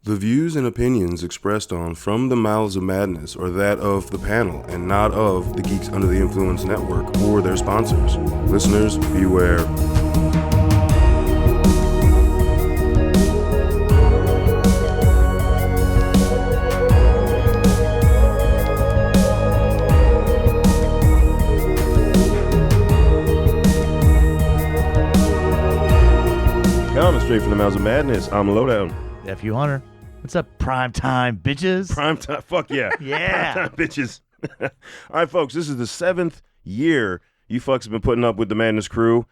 The views and opinions expressed on From the Mouths of Madness are that of the panel and not of the Geeks Under the Influence Network or their sponsors. Listeners, beware. Coming straight from the Mouths of Madness, I'm Lowdown. F.U. Hunter. What's up, prime time, bitches? Prime time, fuck yeah. Yeah. Prime time, bitches. All right, folks, this is the 7th year you fucks have been putting up with the Madness crew.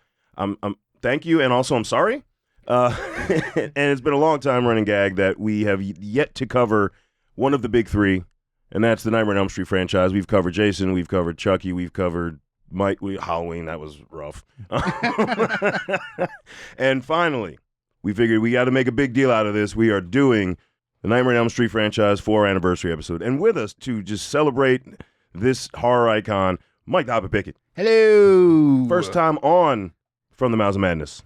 Thank you, and also I'm sorry. And it's been a long time running gag that we have yet to cover one of the big three, and that's the Nightmare on Elm Street franchise. We've covered Jason, we've covered Chucky, we've covered Mike, Halloween. That was rough. And finally, we figured we got to make a big deal out of this. We are doing the Nightmare on Elm Street franchise 4 anniversary episode. And with us to just celebrate this horror icon, Mike the Hobbit Bickett. Hello. First time on From the Mouths of Madness.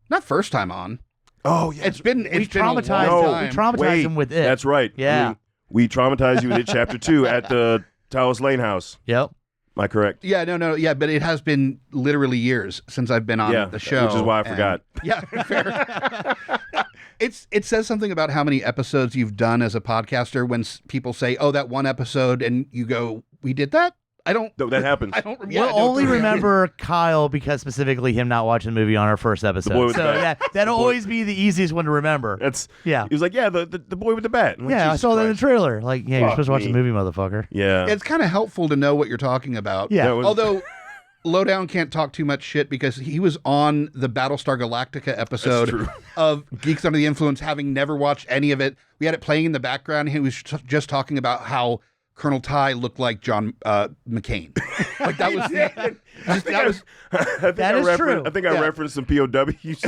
Not first time on. Oh, yeah. It's been We a long traumatized time. him with it. That's right. Yeah. We traumatized you with it, Chapter 2 at the Taos Lane house. Yep. Am I correct? Yeah, no, but it has been literally years since I've been on the show. Which is why I forgot. Yeah, fair. It says something about how many episodes you've done as a podcaster when people say, "Oh, that one episode," and you go, "We did that." No, that happens. I don't. We'll only remember Kyle because specifically him not watching the movie on our first episode. That'll always be the easiest one to remember. He was like, "Yeah, the boy with the bat." I'm like, I Jesus saw that in the Christ. trailer. Like, yeah, you're supposed to watch me. the movie, motherfucker. Yeah. It's kind of helpful to know what you're talking about. Yeah. Although Lowdown can't talk too much shit because he was on the Battlestar Galactica episode of Geeks Under the Influence, having never watched any of it. We had it playing in the background. He was just talking about how Colonel Ty looked like John McCain. Like that was That is true. I think I referenced some POWs.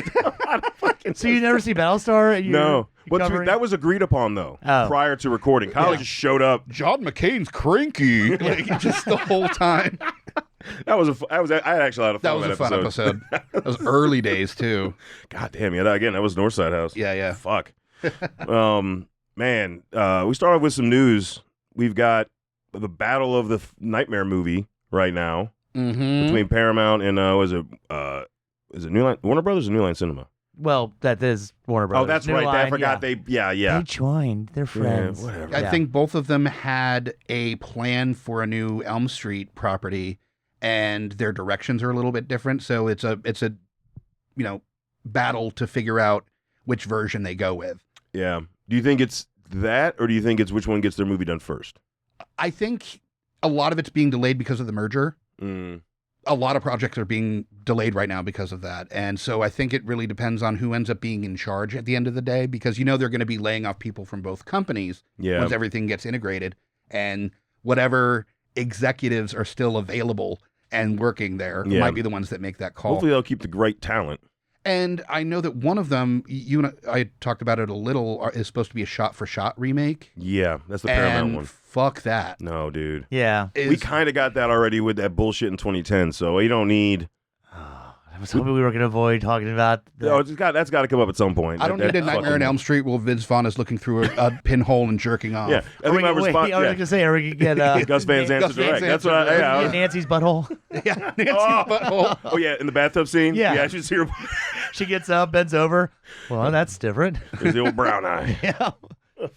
So you never see Battlestar? No. But that was agreed upon, though, prior to recording. Kyle just showed up. John McCain's cranky. Like, just the whole time. I had actually a lot of fun. That was a fun episode. That was early days, too. God damn, yeah. That was Northside House. Yeah. Fuck. Man, we start off with some news. We've got the Battle of the Nightmare movie right now between Paramount and is it New Line, Warner Brothers or New Line Cinema? Well, that is Warner Brothers. Oh, that's New right. Line, I forgot. They joined. They're friends. Yeah, whatever. I think both of them had a plan for a new Elm Street property, and their directions are a little bit different. So it's a battle to figure out which version they go with. Yeah. Do you think it's that, or do you think it's which one gets their movie done first? I think a lot of it's being delayed because of the merger. A lot of projects are being delayed right now because of that. And so I think it really depends on who ends up being in charge at the end of the day, because they're going to be laying off people from both companies once everything gets integrated. And whatever executives are still available and working there might be the ones that make that call. Hopefully they'll keep the great talent. And I know that one of them, you and I talked about it a little, is supposed to be a shot-for-shot remake. Yeah, that's the Paramount one. Fuck that. No, dude. Yeah. We kind of got that already with that bullshit in 2010, so you don't need... I was hoping we were going to avoid talking about that. No, that's got to come up at some point. I don't need a Nightmare on Elm Street while Vince Vaughn is looking through a pinhole and jerking off. Yeah, I think my response... I was going to say, are we going to get... Gus Van Sant to direct. That's what I... Nancy's butthole. Yeah, Nancy's butthole. Oh, yeah, in the bathtub scene? Yeah. I should see her... She gets up, bends over. Well, that's different. There's the old brown eye. Yeah.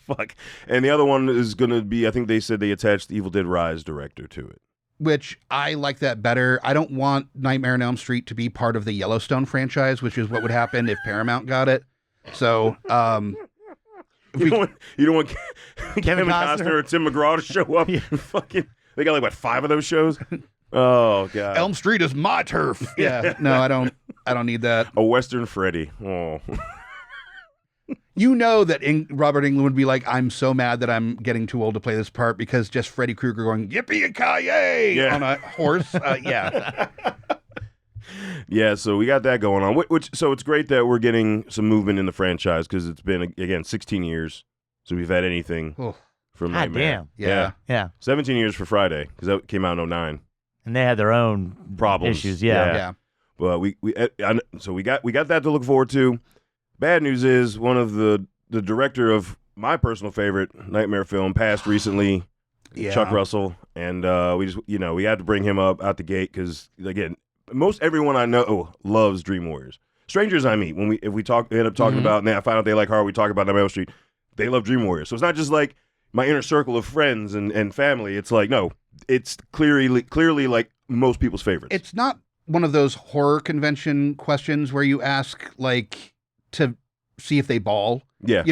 Fuck. And the other one is going to be, I think they said they attached the Evil Dead Rise director to it. Which I like that better. I don't want Nightmare on Elm Street to be part of the Yellowstone franchise, which is what would happen if Paramount got it. So, you don't want Kevin Costner or Tim McGraw to show up. Fucking, they got like 5 of those shows. Oh God. Elm Street is my turf. Yeah. No, I don't need that. A Western Freddy. Oh. You know that Robert Englund would be like, I'm so mad that I'm getting too old to play this part, because just Freddy Krueger going, yippee-ki-yay, on a horse. Yeah, so we got that going on. So it's great that we're getting some movement in the franchise, because it's been, again, 16 years since we've had anything from God Nightmare. damn. Yeah. 17 years for Friday, because that came out in 2009. And they had their own Problems. issues. Yeah. But so we got that to look forward to. Bad news is one of the director of my personal favorite nightmare film, passed recently. Yeah. Chuck Russell, and we just we had to bring him up out the gate because again, most everyone I know loves Dream Warriors. Strangers I meet end up talking about, and I find out they like horror. We talk about Nightmare on Elm Street. They love Dream Warriors, so it's not just like my inner circle of friends and family. It's like no, it's clearly like most people's favorites. It's not one of those horror convention questions where you ask like to see if they bawl. Yeah,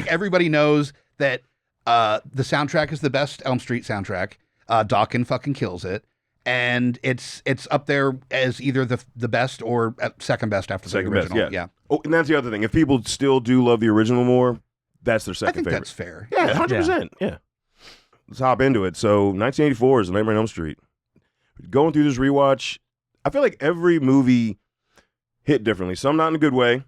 everybody knows that. The soundtrack is the best Elm Street soundtrack. Dawkins fucking kills it, and it's up there as either the best or second best after the original. Best, yeah. Oh, and that's the other thing. If people still do love the original more, that's their second favorite. I think that's fair. Yeah, 100%. Yeah. Let's hop into it. So, 1984 is Nightmare on Elm Street. Going through this rewatch, I feel like every movie hit differently. Some not in a good way.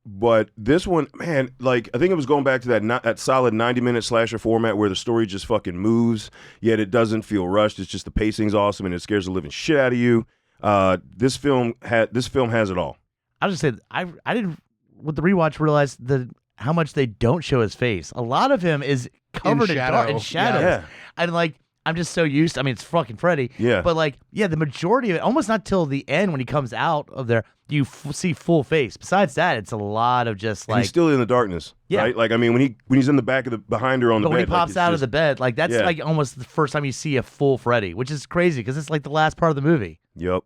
But this one, man, like I think it was going back to that solid 90-minute slasher format where the story just fucking moves, yet it doesn't feel rushed. It's just the pacing's awesome and it scares the living shit out of you. This film has it all. I'll just say I didn't with the rewatch realize how much they don't show his face. A lot of him is covered in shadows. Yeah. And I'm just so used to, I mean, it's fucking Freddy. Yeah. But the majority of it, almost not till the end when he comes out of there, you see full face. Besides that, it's a lot of just and he's still in the darkness. Yeah. Right? Like, I mean, when he's in the back of behind her on the bed. But when he pops out of the bed, that's like almost the first time you see a full Freddy, which is crazy because it's like the last part of the movie. Yep.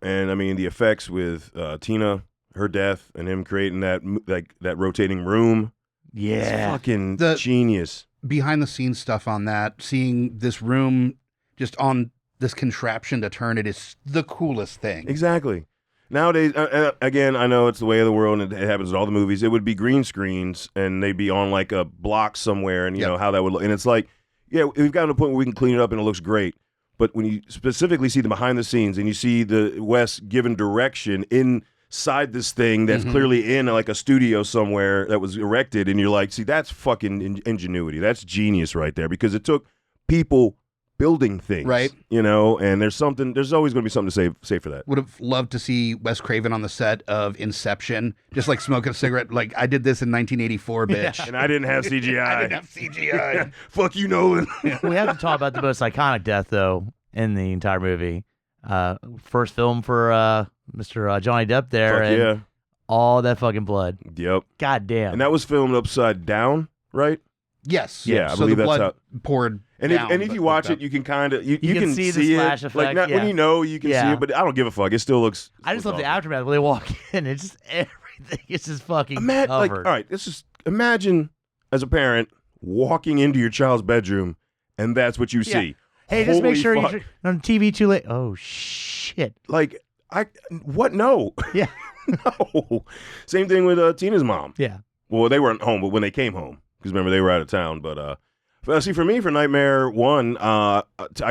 And I mean, the effects with Tina, her death, and him creating that rotating room. Yeah. It's fucking genius. Behind the scenes stuff on that, seeing this room just on this contraption to turn it is the coolest thing. Exactly. Nowadays, again, I know it's the way of the world and it happens in all the movies. It would be green screens and they'd be on like a block somewhere and you know how that would look. And it's like, yeah, we've gotten to a point where we can clean it up and it looks great. But when you specifically see the behind the scenes and you see the Wes given direction inside this thing that's clearly in like a studio somewhere that was erected, and you're like, see, that's fucking ingenuity. That's genius right there because it took people building things, right? And there's always going to be something to say for that. Would have loved to see Wes Craven on the set of Inception, just like smoking a cigarette. Like, I did this in 1984, bitch. Yeah. And I didn't have CGI. I didn't have CGI. Fuck you, Nolan. We have to talk about the most iconic death, though, in the entire movie. First film for Mr. Johnny Depp there. Fuck and all that fucking blood. Yep. God damn. And that was filmed upside down, right? Yes. Yeah, I so believe the that's blood poured down. And if you watch it, you can kind of you can see the splash it. effect. Like when you can see it, but I don't give a fuck. It still looks. I just love the aftermath when they walk in. It's just everything. It's just fucking covered. Like, all right, imagine as a parent walking into your child's bedroom, and that's what you see. Hey, just make sure you're on TV too late. Oh shit! Like what? No. Yeah. No. Same thing with Tina's mom. Yeah. Well, they weren't home, but when they came home, because remember they were out of town. But see, for me, for Nightmare 1, I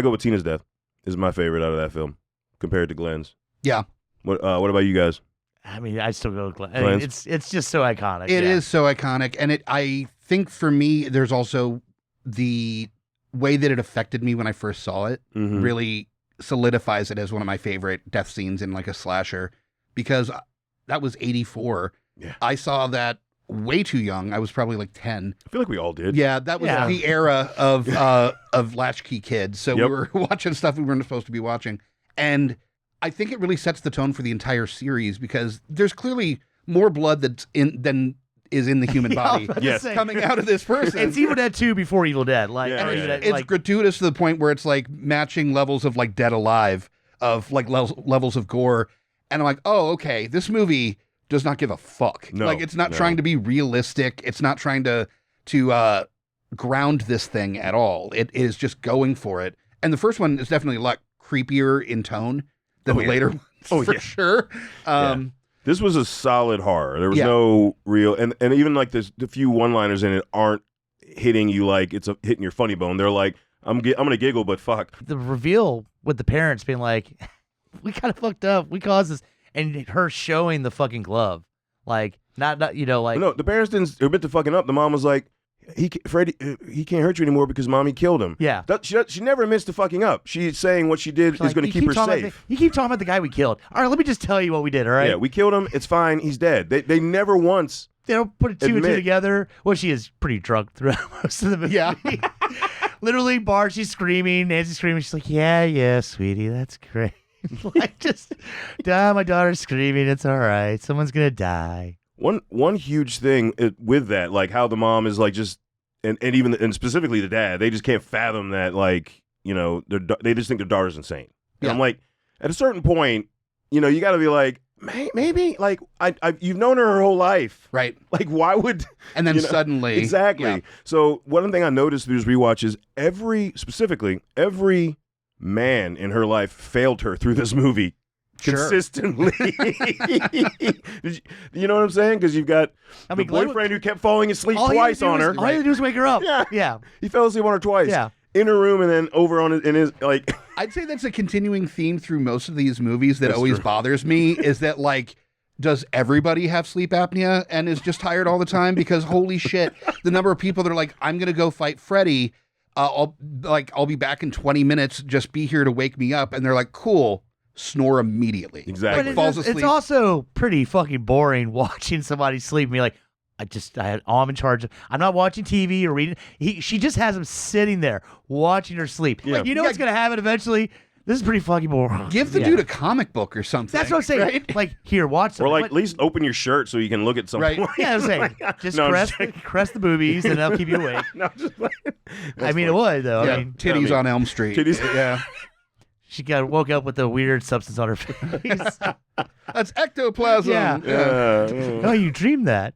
go with Tina's death. Is my favorite out of that film compared to Glenn's. Yeah. What about you guys? I mean, I still go with Glenn. I mean, it's just so iconic. It is so iconic, and I think for me, there's also the way that it affected me when I first saw it. Really solidifies it as one of my favorite death scenes in like a slasher, because that was 84. Yeah. I saw that way too young. I was probably like 10. I feel like we all did. Yeah, that was the era of Latchkey Kids. So we were watching stuff we weren't supposed to be watching. And I think it really sets the tone for the entire series because there's clearly more blood than is in the human body. Yes. Coming out of this person. It's Evil Dead 2 before Evil Dead. Like, it's gratuitous to the point where it's like matching levels of like Dead Alive, of like levels of gore. And I'm like, oh, okay, this movie does not give a fuck. No, like, it's not trying to be realistic. It's not trying to ground this thing at all. It is just going for it. And the first one is definitely a lot creepier in tone than the later ones, for sure. This was a solid horror. There was no real, and even like the few one-liners in it aren't hitting you like it's hitting your funny bone. They're like, I'm gonna giggle, but fuck. The reveal with the parents being like, we kind of fucked up. We caused this. And her showing the fucking glove. Like, not like. No, the parents didn't admit to fucking up. The mom was like, Freddie, he can't hurt you anymore because mommy killed him. Yeah. She never admits to fucking up. She's saying what she did is going to keep her safe. You keep talking about the guy we killed. All right, let me just tell you what we did, all right? Yeah, we killed him. It's fine. He's dead. They never once they don't put two and two Admit. together. Well, she is pretty drunk throughout most of the movie. Yeah. Literally, she's screaming, Nancy's screaming. She's like, yeah, sweetie, that's great. Like, just, my daughter's screaming. It's all right. Someone's going to die. One huge thing with that, like how the mom is like just, and specifically the dad, they just can't fathom that, like, you know, they just think their daughter's insane. And Yeah. I'm like, at a certain point, you know, you got to be like, maybe, like, you've known her whole life. Right. Like, why would... And then you know, suddenly... Exactly. Yeah. So one thing I noticed through this rewatch is every man in her life failed her through this movie. Sure. Consistently. You know what I'm saying? Because you've got the Glenn boyfriend who kept falling asleep all he had to twice do on was- her. All you had to do was wake her up. Yeah. Yeah. He fell asleep on her twice. Yeah. In her room and then over on in his, like... I'd say that's a continuing theme through most of these movies that That's always true. bothers me is that, like, does everybody have sleep apnea and is just tired all the time? Because holy shit, the number of people that are like, I'm going to go fight Freddy. I'll be back in 20 minutes. Just be here to wake me up. And they're like, cool. Snore immediately. Exactly. But Falls asleep. it's also pretty fucking boring watching somebody sleep and be like, I'm in charge of. I'm not watching TV or reading. She just has him sitting there watching her sleep. Yeah. Like, you know what's gonna happen eventually? This is pretty fucking boring. Give the Yeah. dude a comic book or something. That's what I'm saying. Right? Like, here, watch Or something. like But- at least open your shirt so you can look at something. Right. yeah, I'm saying, just No, I'm caress, just kidding. caress the boobies and that'll keep you awake. No, just like, I mean, it would though. Yeah, I mean, titties on Elm Street. Titties. Yeah. she woke up with a weird substance on her face. That's ectoplasm. Yeah. Oh, you dreamed that.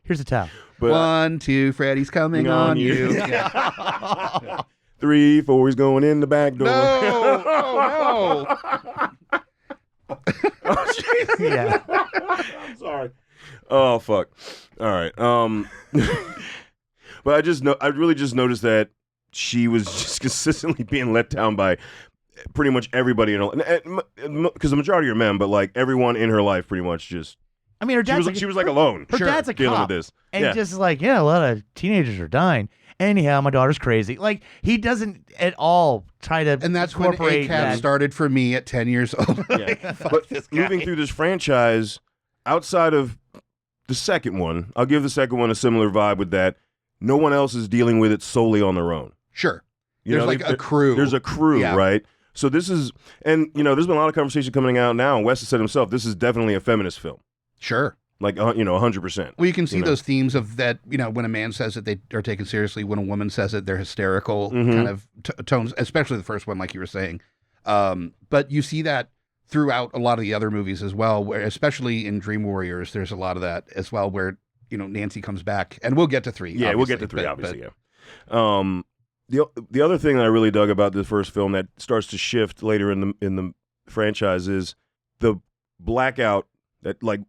Here's a towel. But 1, 2, Freddy's coming on you. Yeah. 3, 4, he's going in the back door. No. Oh, no. Oh, jeez. Yeah. I'm sorry. Oh fuck. All right. But I really just noticed that she was just consistently being let down by pretty much everybody in her, because the majority are men, but like everyone in her life pretty much just I mean, her dad's she was like alone. her dad's a dealing cop. with this. And Yeah. just like, yeah, a lot of teenagers are dying. Anyhow, my daughter's crazy. Like, he doesn't at all try to And that's when incorporate ACAB that. started for me at 10 years old. Yeah. Fuck But this guy. moving through this franchise, outside of the second one, I'll give the second one a similar vibe with that. No one else is dealing with it solely on their own. Sure. You There's know, like they- a crew. There's a crew, Yeah. right? So this is, and you know, there's been a lot of conversation coming out now. And Wes has said himself, this is definitely a feminist film, Sure. like 100%. Well, you can see You know. those themes of that, you know, when a man says it, they are taken seriously. When a woman says it, they're hysterical Mhm. kind of tones, especially the first one, like you were saying. But you see that throughout a lot of the other movies as well, where especially in Dream Warriors, there's a lot of that as well, where, you know, Nancy comes back. And we'll get to 3. Yeah, we'll get to obviously, 3, but- obviously, yeah. The other thing that I really dug about this first film that starts to shift later in the franchise is the blackout, that, like,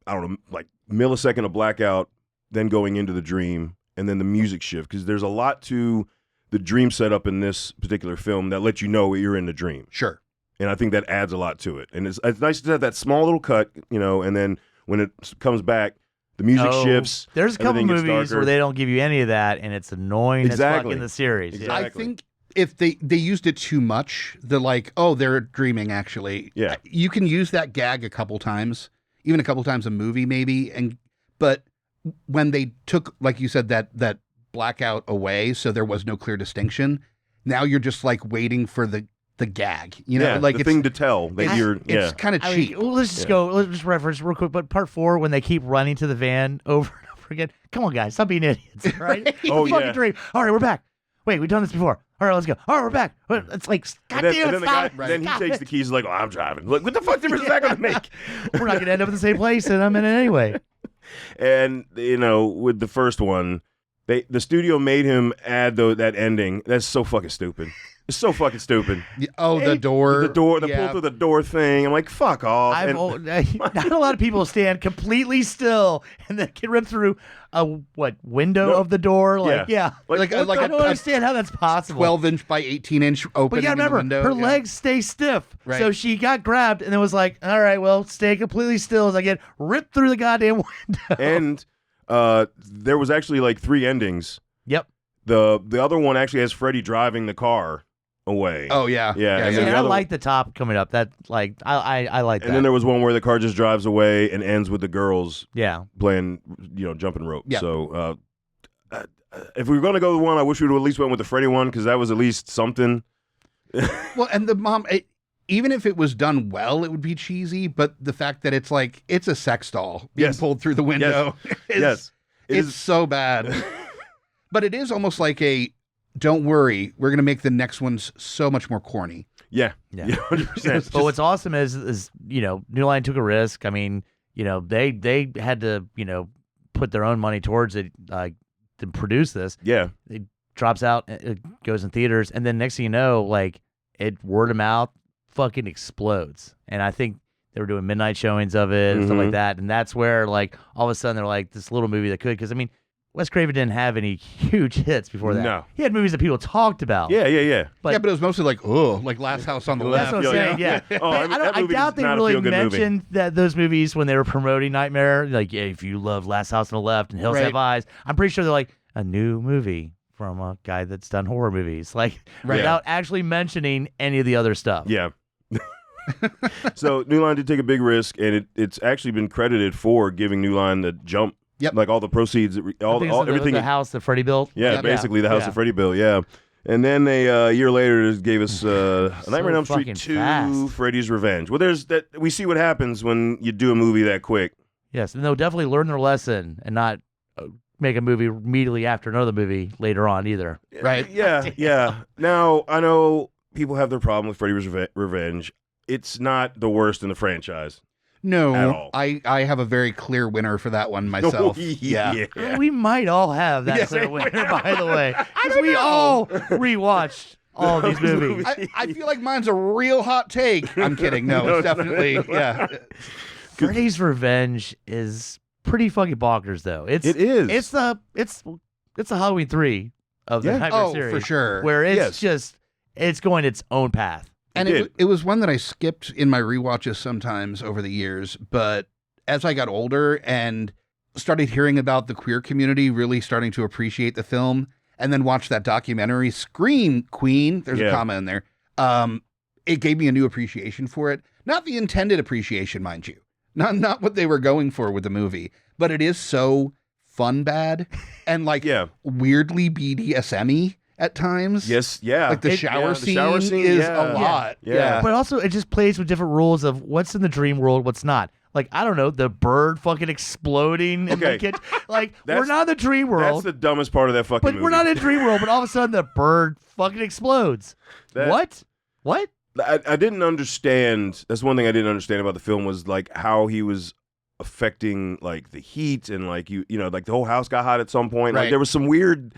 I don't know, like millisecond of blackout, then going into the dream, and then the music shift, because there's a lot to the dream setup in this particular film that lets you know you're in the dream, Sure. and I think that adds a lot to it. And it's nice to have that small little cut, you know, and then when it comes back, the music shifts. There's a couple everything gets movies darker. where they don't give you any of that, and it's annoying as fuck Exactly. in the series. Yeah. Exactly. I think if they used it too much, the like, oh, they're dreaming actually. Yeah. You can use that gag a couple times, even a couple times a movie maybe, but when they took, like you said, that blackout away, so there was no clear distinction, now you're just like waiting for the gag. You know, yeah, like the it's thing to tell that you're, it's kind of I cheap. mean, well, let's just Yeah. go. Let's just reference real quick. But part 4, when they keep running to the van over and over again. Come on, guys, stop being idiots, right? Oh, Fucking yeah. dream. All right, we're back. Wait, we've done this before. All right, let's go. All right, we're back. It's like, And goddamn, then the guy, stop it. then he Stop takes it. the keys. Like, oh, I'm driving. Like, what the fuck difference is that going to make? We're not gonna end up in the same place, and I'm in it anyway. And you know, with the first one, the studio made him add that ending. That's so fucking stupid. It's so fucking stupid. Oh, the door. The pull Yeah. through the door thing. I'm like, fuck off. Not a lot of people stand completely still and then can rip through a window No. of the door. Like, yeah. Like a- I don't understand how that's possible. 12-inch by 18-inch opening. But you gotta in the remember, window. her Yeah. legs stay stiff. Right. So she got grabbed and it was like, all right, well, stay completely still as I get ripped through the goddamn window. And there was actually like 3 endings. Yep. The other one actually has Freddy driving the car, away. Oh yeah, Yeah, and See, then and the I other- like the top coming up. That like I like that. And then there was one where the car just drives away and ends with the girls yeah. playing, jumping rope. Yeah. So if we were going to go with one, I wish we would have at least went with the Freddy one because that was at least something. Well, and the mom, even if it was done well, it would be cheesy. But the fact that it's like it's a sex doll being Yes. pulled through the window, Yes. It it's is- so bad. But it is almost like a, don't worry, we're going to make the next ones so much more corny. Yeah. Yeah. 100%. But what's awesome is New Line took a risk. I mean, they had to put their own money towards it to produce this. Yeah. It drops out, it goes in theaters, and then next thing you know, like it word of mouth fucking explodes. And I think they were doing midnight showings of it and stuff like that. And that's where like all of a sudden they're like this little movie that could, because I mean, Wes Craven didn't have any huge hits before that. No. He had movies that people talked about. Yeah. But- But it was mostly like, like Last House on the That's Left. what I'm saying. Yeah. Oh, I mean, that I movie doubt is they not a really feel-good movie. mentioned those movies when they were promoting Nightmare. Like, yeah, if you love Last House on the Left and Hills Right. Have Eyes, I'm pretty sure they're like a new movie from a guy that's done horror movies, like Right. without actually mentioning any of the other stuff. Yeah. So New Line did take a big risk, and it's actually been credited for giving New Line the jump. Yep. Like all the proceeds, I think it's everything. the house that Freddie built. Yeah, Yeah. basically the House Yeah. of Freddy built. Yeah. And then a year later, it gave us Nightmare on Elm fucking Street 2, fast. Freddy's Revenge. Well, there's that. We see what happens when you do a movie that quick. Yes, and they'll definitely learn their lesson and not make a movie immediately after another movie later on either. Right. Yeah. Now, I know people have their problem with Freddy's Revenge. It's not the worst in the franchise. No, At all. I have a very clear winner for that one myself. yeah. We might all have that Yes. clear winner, by the way, because we all rewatched all of these movies. I feel like mine's a real hot take. I'm kidding. No, No, it's it's not. definitely, yeah. Freddy's Revenge is pretty fucking bonkers, though. It is. It's the Halloween 3 of the Yeah. Nightmare Oh, series, for sure. where it's Yes. it's going its own path. And did. it was one that I skipped in my rewatches sometimes over the years. But as I got older and started hearing about the queer community really starting to appreciate the film, and then watched that documentary, Scream Queen, there's a Yeah. comma in there, it gave me a new appreciation for it. Not the intended appreciation, mind you. Not what they were going for with the movie. But it is so fun bad and like Yeah. weirdly BDSM-y at times. Yes. Yeah. Like the It- shower, yeah, the shower scene, is yeah. a lot. Yeah. But also, it just plays with different rules of what's in the dream world, what's not. Like, I don't know, the bird fucking exploding in the Okay. kitchen. Like, we're That's- not in the dream That's world, the dumbest part of that fucking but movie. we're not in dream world. But all of a sudden, the bird fucking explodes. That- What? I didn't understand. That's one thing I didn't understand about the film was like how he was affecting like the heat and like like the whole house got hot at some point. Like Right. there was some weird.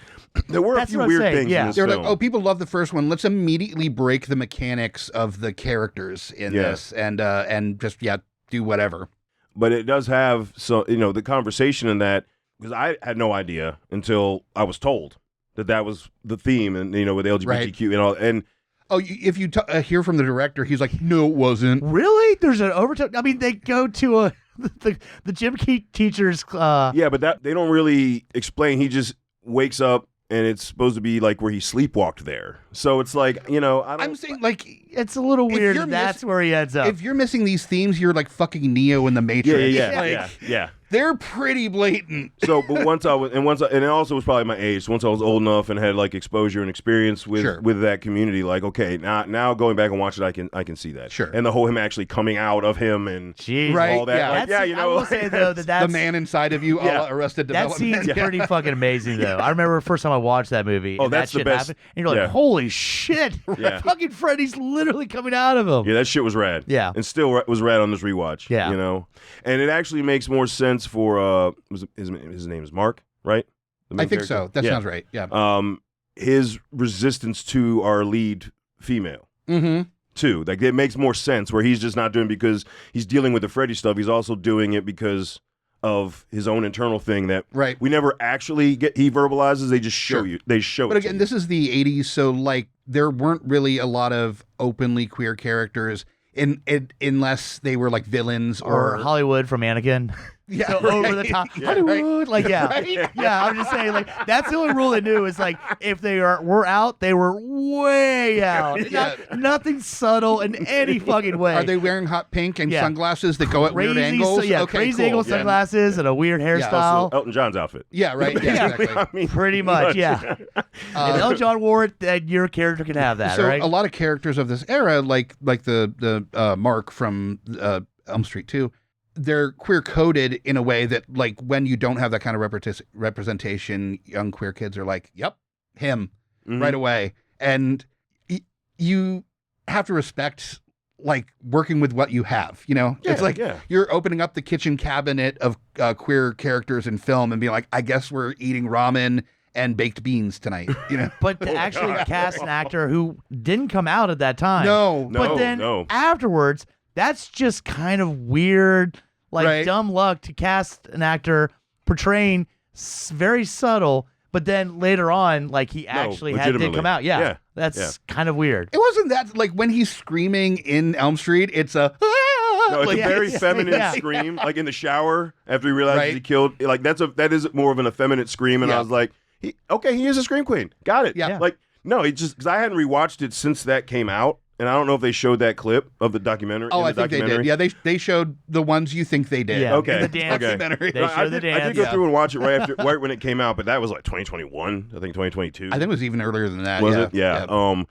There were That's a few what I'm weird saying, things yeah. in this They're film. like, oh, people love the first one. Let's immediately break the mechanics of the characters in Yeah. this and just do whatever. But it does have the conversation in that because I had no idea until I was told that was the theme and with LGBTQ and all and. Oh, if you hear from the director, he's like, no, it wasn't. Really? There's an overtone. I mean, they go to the gym teacher's. Yeah, but that they don't really explain. He just wakes up and it's supposed to be like where he sleepwalked there. So it's like I don't. I'm saying, like, It's a little If weird. you're That's where he ends up. if you're missing these themes, you're like fucking Neo in the Matrix. Yeah. Like, they're pretty blatant. So, but once and it also was probably my age. So once I was old enough and had like exposure and experience with Sure. with that community, like okay, now going back and watching it, I can see that. Sure. And the whole him actually coming out of him and Jeez. Right. all that. yeah. Like, That's- I will say though that that's The man inside of you, Yeah. all Arrested that Development. scene's pretty fucking amazing though. I remember the first time I watched that movie. Oh, and that's that the shit best. happened, and you're like, Yeah. holy shit! Yeah. Fucking Freddy's literally coming out of him. Yeah, that shit was rad. Yeah. And still was rad on this rewatch. Yeah. And it actually makes more sense for his name is Mark, right? The main I think character? so. That Yeah. sounds right. Yeah. His resistance to our lead female Mm-hmm. too. Like it makes more sense where he's just not doing it because he's dealing with the Freddy stuff. He's also doing it because of his own internal thing that Right. we never actually he verbalizes. They just show Sure. you. They show But it. to again, you. this is the 80s, so like there weren't really a lot of openly queer characters unless they were like villains Or or Hollywood from Anakin. Yeah, so over the top, Yeah, Hollywood, like Right? yeah. I'm just saying, like that's the only rule they knew is like if they were out, they were way out. Yeah. Nothing subtle in any fucking way. Are they wearing hot pink and Yeah. sunglasses that go at weird angles? So, yeah, Okay, crazy cool. angle Yeah. sunglasses and a weird hairstyle. Also, Elton John's outfit. Yeah, right. Yeah, Yeah. exactly. I mean, Pretty much, yeah. If Elton John wore it, then your character can have that, So right? a lot of characters of this era, like the Mark from Elm Street 2, they're queer coded in a way that, like, when you don't have that kind of representation, young queer kids are like, "Yep, him," Mhm. right away, and you have to respect like working with what you have. You know, it's like you're opening up the kitchen cabinet of queer characters in film and being like, "I guess we're eating ramen and baked beans tonight," you know. But to actually cast an actor who didn't come out at that time. No, But then afterwards, that's just kind of weird, like Right. dumb luck to cast an actor portraying very subtle, but then later on, like he actually did legitimately. come out. Yeah. Yeah. That's kind of weird. It wasn't that, like, when he's screaming in Elm Street, it's a No, it's like, a very feminine Yeah. scream, like in the shower after he realizes Right. he killed. Like that is more of an effeminate scream, and I Yeah. was like, he is a scream queen. Got it. Yeah. Like no, it just because I hadn't rewatched it since that came out, and I don't know if they showed that clip of the documentary. Oh, in I the think they documentary. did. Yeah, they showed the ones you think they did. Yeah. Okay. The dance. Okay. Documentary. They No, show the I dance. did go Yeah. through and watch it right when it came out, but that was like 2021. I think 2022. I think it was even earlier than that. was yeah. it? Yeah.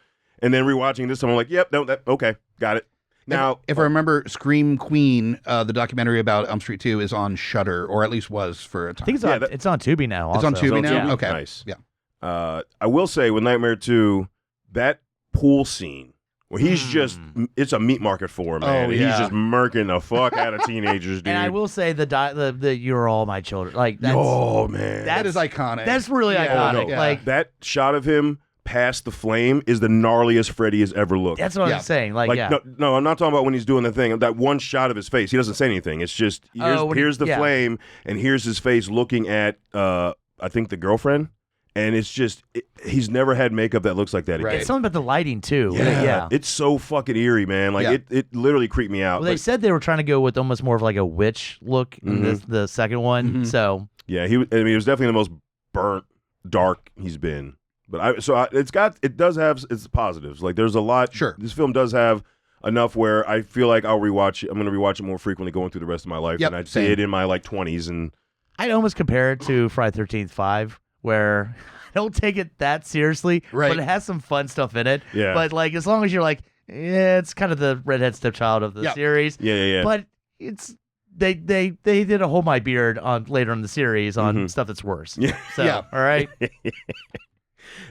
And then rewatching this, I'm like, yep, no, that okay, got it. Now, If I remember, Scream Queen, the documentary about Elm Street 2, is on Shudder, or at least was for a time. I think it's on. It's on Tubi now. It's on also. Tubi on now? Tubi? Okay. Nice. Yeah. I will say with Nightmare 2, that pool scene where he's just, it's a meat market for him, man. Oh, He's yeah. just murking the fuck out of teenagers, dude. And I will say the "You're All My Children," like that's oh, man. That is iconic. that's really Yeah, iconic. no. Like that shot of him past the flame is the gnarliest Freddy has ever looked. that's what Yeah. I'm saying. Like yeah. No, I'm not talking about when he's doing the thing. That one shot of his face, he doesn't say anything. It's just when he- here's the yeah. flame, and here's his face looking at I think the girlfriend, and it's just he's never had makeup that looks like that again. Right. It's something about the lighting too. Yeah, it's so fucking eerie, man. Like Yeah. it literally creeped me out. Well, they Like, said they were trying to go with almost more of like a witch look in the second one. Mhm. So yeah, he was definitely the most burnt, dark he's been. But it does have its positives. Like there's a lot. Sure. This film does have enough where I feel like I'll rewatch it. I'm going to rewatch it more frequently going through the rest of my life Yep, than I same. did in my like 20s. And I'd almost compare it to Friday 13th 5, where I don't take it that seriously, Right. but it has some fun stuff in it. Yeah. But like as long as you're like, it's kind of the redhead stepchild of the Yeah. series. yeah. But it's they did a Hold My Beard on later in the series on Mhm. stuff that's worse. Yeah. So Yeah. all right.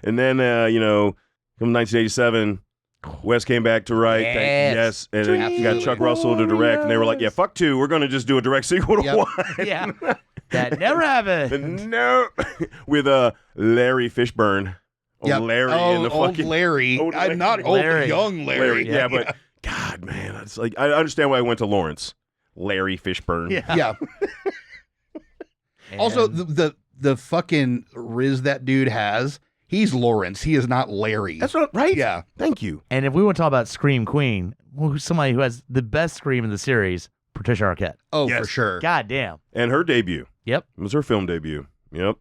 And then from 1987, Wes came back to write. Yes. And then you got Absolutely. Chuck Russell to direct, and they were like, "Yeah, fuck 2. We're going to just do a direct sequel to Yep. 1." Yeah. That never happened. No, with Larry Fishburne. Yep. Larry oh, in the old fucking Larry. Old I'm not old, Larry. young Larry. Yeah, but God, man, it's like I understand why I went to Lawrence. Larry Fishburne. Yeah. Yeah. Also, And- the fucking riz that dude has, he's Lawrence. He is not Larry. That's not right. Yeah. Thank you. And if we want to talk about Scream Queen, who's somebody who has the best scream in the series, Patricia Arquette. Oh, Yes. for sure. God damn. And her debut. Yep. It was her film debut. Yep.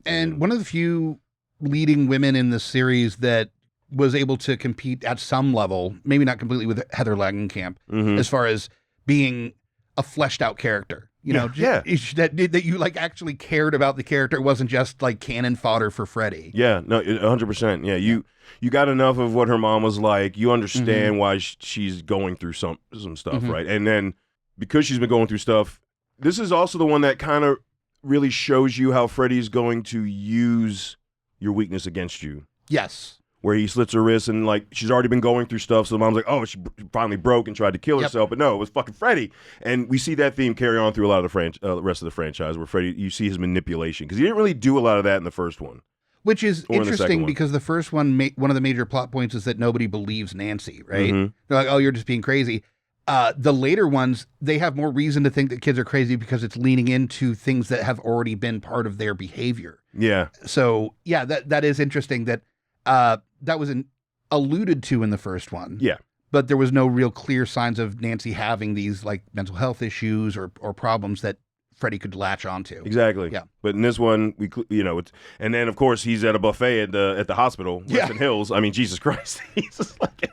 And one of the few leading women in the series that was able to compete at some level, maybe not completely with Heather Langenkamp, Mhm. as far as being a fleshed out character. You know, Yeah. that you like actually cared about the character. It wasn't just like cannon fodder for Freddy. Yeah, no, 100%. Yeah, you got enough of what her mom was like. You understand why she's going through some stuff, Mhm. right? And then because she's been going through stuff, this is also the one that kind of really shows you how Freddy's going to use your weakness against you. Yes. Where he slits her wrist and like she's already been going through stuff, so the mom's like, "Oh, she finally broke and tried to kill Yep. herself," but no, it was fucking Freddy. And we see that theme carry on through a lot of the rest of the franchise, where Freddy, you see his manipulation because he didn't really do a lot of that in the first one. Which is Or in the second interesting one. because the first one, one of the major plot points is that nobody believes Nancy, right? Mhm. They're like, oh, you're just being crazy. The later ones, they have more reason to think that kids are crazy because it's leaning into things that have already been part of their behavior. Yeah, So, yeah, that is interesting that that was alluded to in the first one. yeah. But there was no real clear signs of Nancy having these like mental health issues or problems that Freddy could latch onto. Exactly. Yeah. But in this one, it's, and then of course he's at a buffet at the hospital, Weston Hills. I mean, Jesus Christ, he's just like,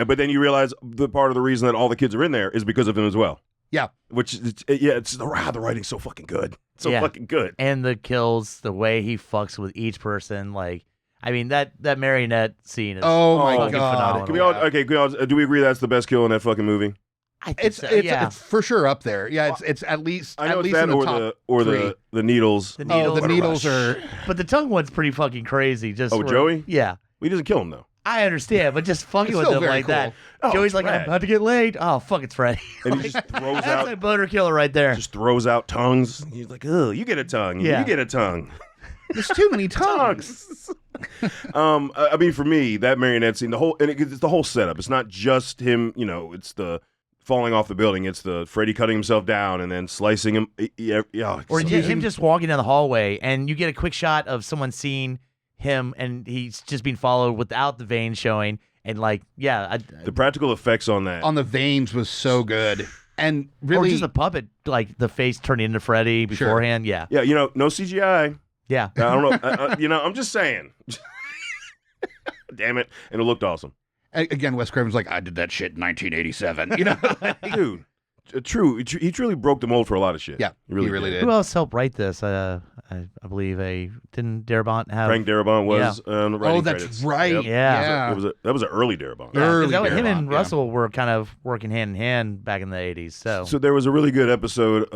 but then you realize the part of the reason that all the kids are in there is because of him as well. Yeah. Which it's the writing's so fucking good, fucking good. And the kills, the way he fucks with each person, like. I mean, that marionette scene is Oh my fucking God. phenomenal. Can we all, okay, do we agree that's the best kill in that fucking movie? I think It's for sure up there. Yeah, it's at least I know at it's least that in the or top the three. the needles. The Oh, needles. the needles are. But the tongue one's pretty fucking crazy. Just Joey? Yeah. He doesn't kill him though. I understand, but just fucking It's with still him very like cool. that. Oh, Joey's it's like, rad. I'm about to get laid. Oh, fuck, it's Freddy. And he just throws That's out a boner killer right there. just throws out tongues. He's like, "Oh, you get a tongue. Yeah. You get a tongue." There's too many tongues. I mean, for me, that marionette scene, it's the whole setup. It's not just him. It's the falling off the building. It's the Freddy cutting himself down and then slicing him. Or so him just walking down the hallway, and you get a quick shot of someone seeing him, and he's just being followed without the veins showing. And the practical effects on that. On the veins was so good, and or really, just the puppet, like the face turning into Freddy beforehand. Yeah, Yeah, no CGI. yeah. I don't know. I'm just saying. Damn it. And it looked awesome. again, Wes Craven's like, I did that shit in 1987. Dude, he truly broke the mold for a lot of shit. Yeah, he really, did. Who else helped write this? I believe didn't Darabont have Frank Darabont was on the writing Oh, that's credits. right. Yep. Yeah. That was an early Darabont. Yeah, 'cause Early him and Darabont, yeah. Russell were kind of working hand in hand back in the 80s. So there was a really good episode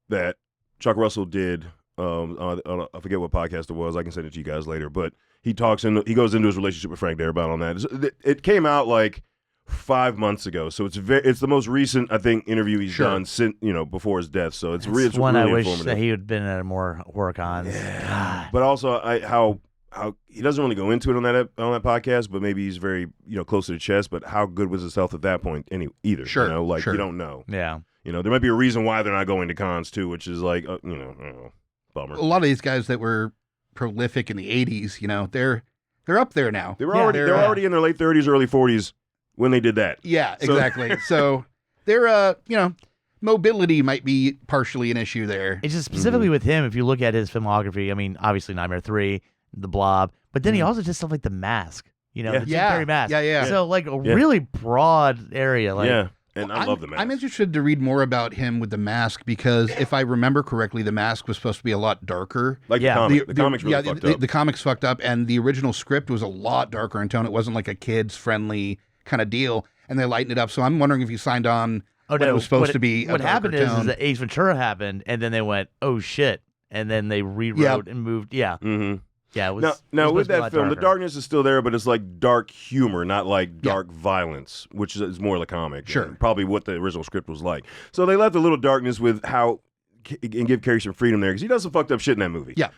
that Chuck Russell did. I forget what podcast it was. I can send it to you guys later. But he goes into his relationship with Frank Darabont on that. It came out like 5 months ago, so it's the most recent, I think, interview he's done since before his death. So it's that's really one really I wish informative. that he had been at more work on. Yeah. But also, how he doesn't really go into it on that podcast, but maybe he's very close to the chest. But how good was his health at that point? Either Sure, you don't know. Yeah. There might be a reason why they're not going to cons too, which is like I don't know, bummer. A lot of these guys that were prolific in the 80s, they're up there now. They were already in their late 30s, early 40s when they did that. Yeah, exactly. So they're, mobility might be partially an issue there. It's just specifically with him, if you look at his filmography, I mean, obviously Nightmare 3, The Blob, but then he also did stuff like The Mask, the Jim Carrey Mask. Yeah. So like a really broad area. Like, Yeah, and I love The Mask. I'm interested to read more about him with The Mask because if I remember correctly, The Mask was supposed to be a lot darker. Like the comics really fucked up. The comics fucked up, and the original script was a lot darker in tone. It wasn't like a kids-friendly kind of deal, and they lightened it up. So I'm wondering if you signed on when it was supposed to be a what happened darker is tone. that Ace Ventura happened, and then they went, oh shit, and then they rewrote and moved. Yeah. Mm-hmm. Yeah, it was, now it was with supposed to be a that lot film, the darker. darkness is still there, but it's like dark humor, not like dark violence, which is more the comic. Sure. And probably what the original script was like. So they left a little darkness with how and give Carrie some freedom there because he does some fucked up shit in that movie. Yeah.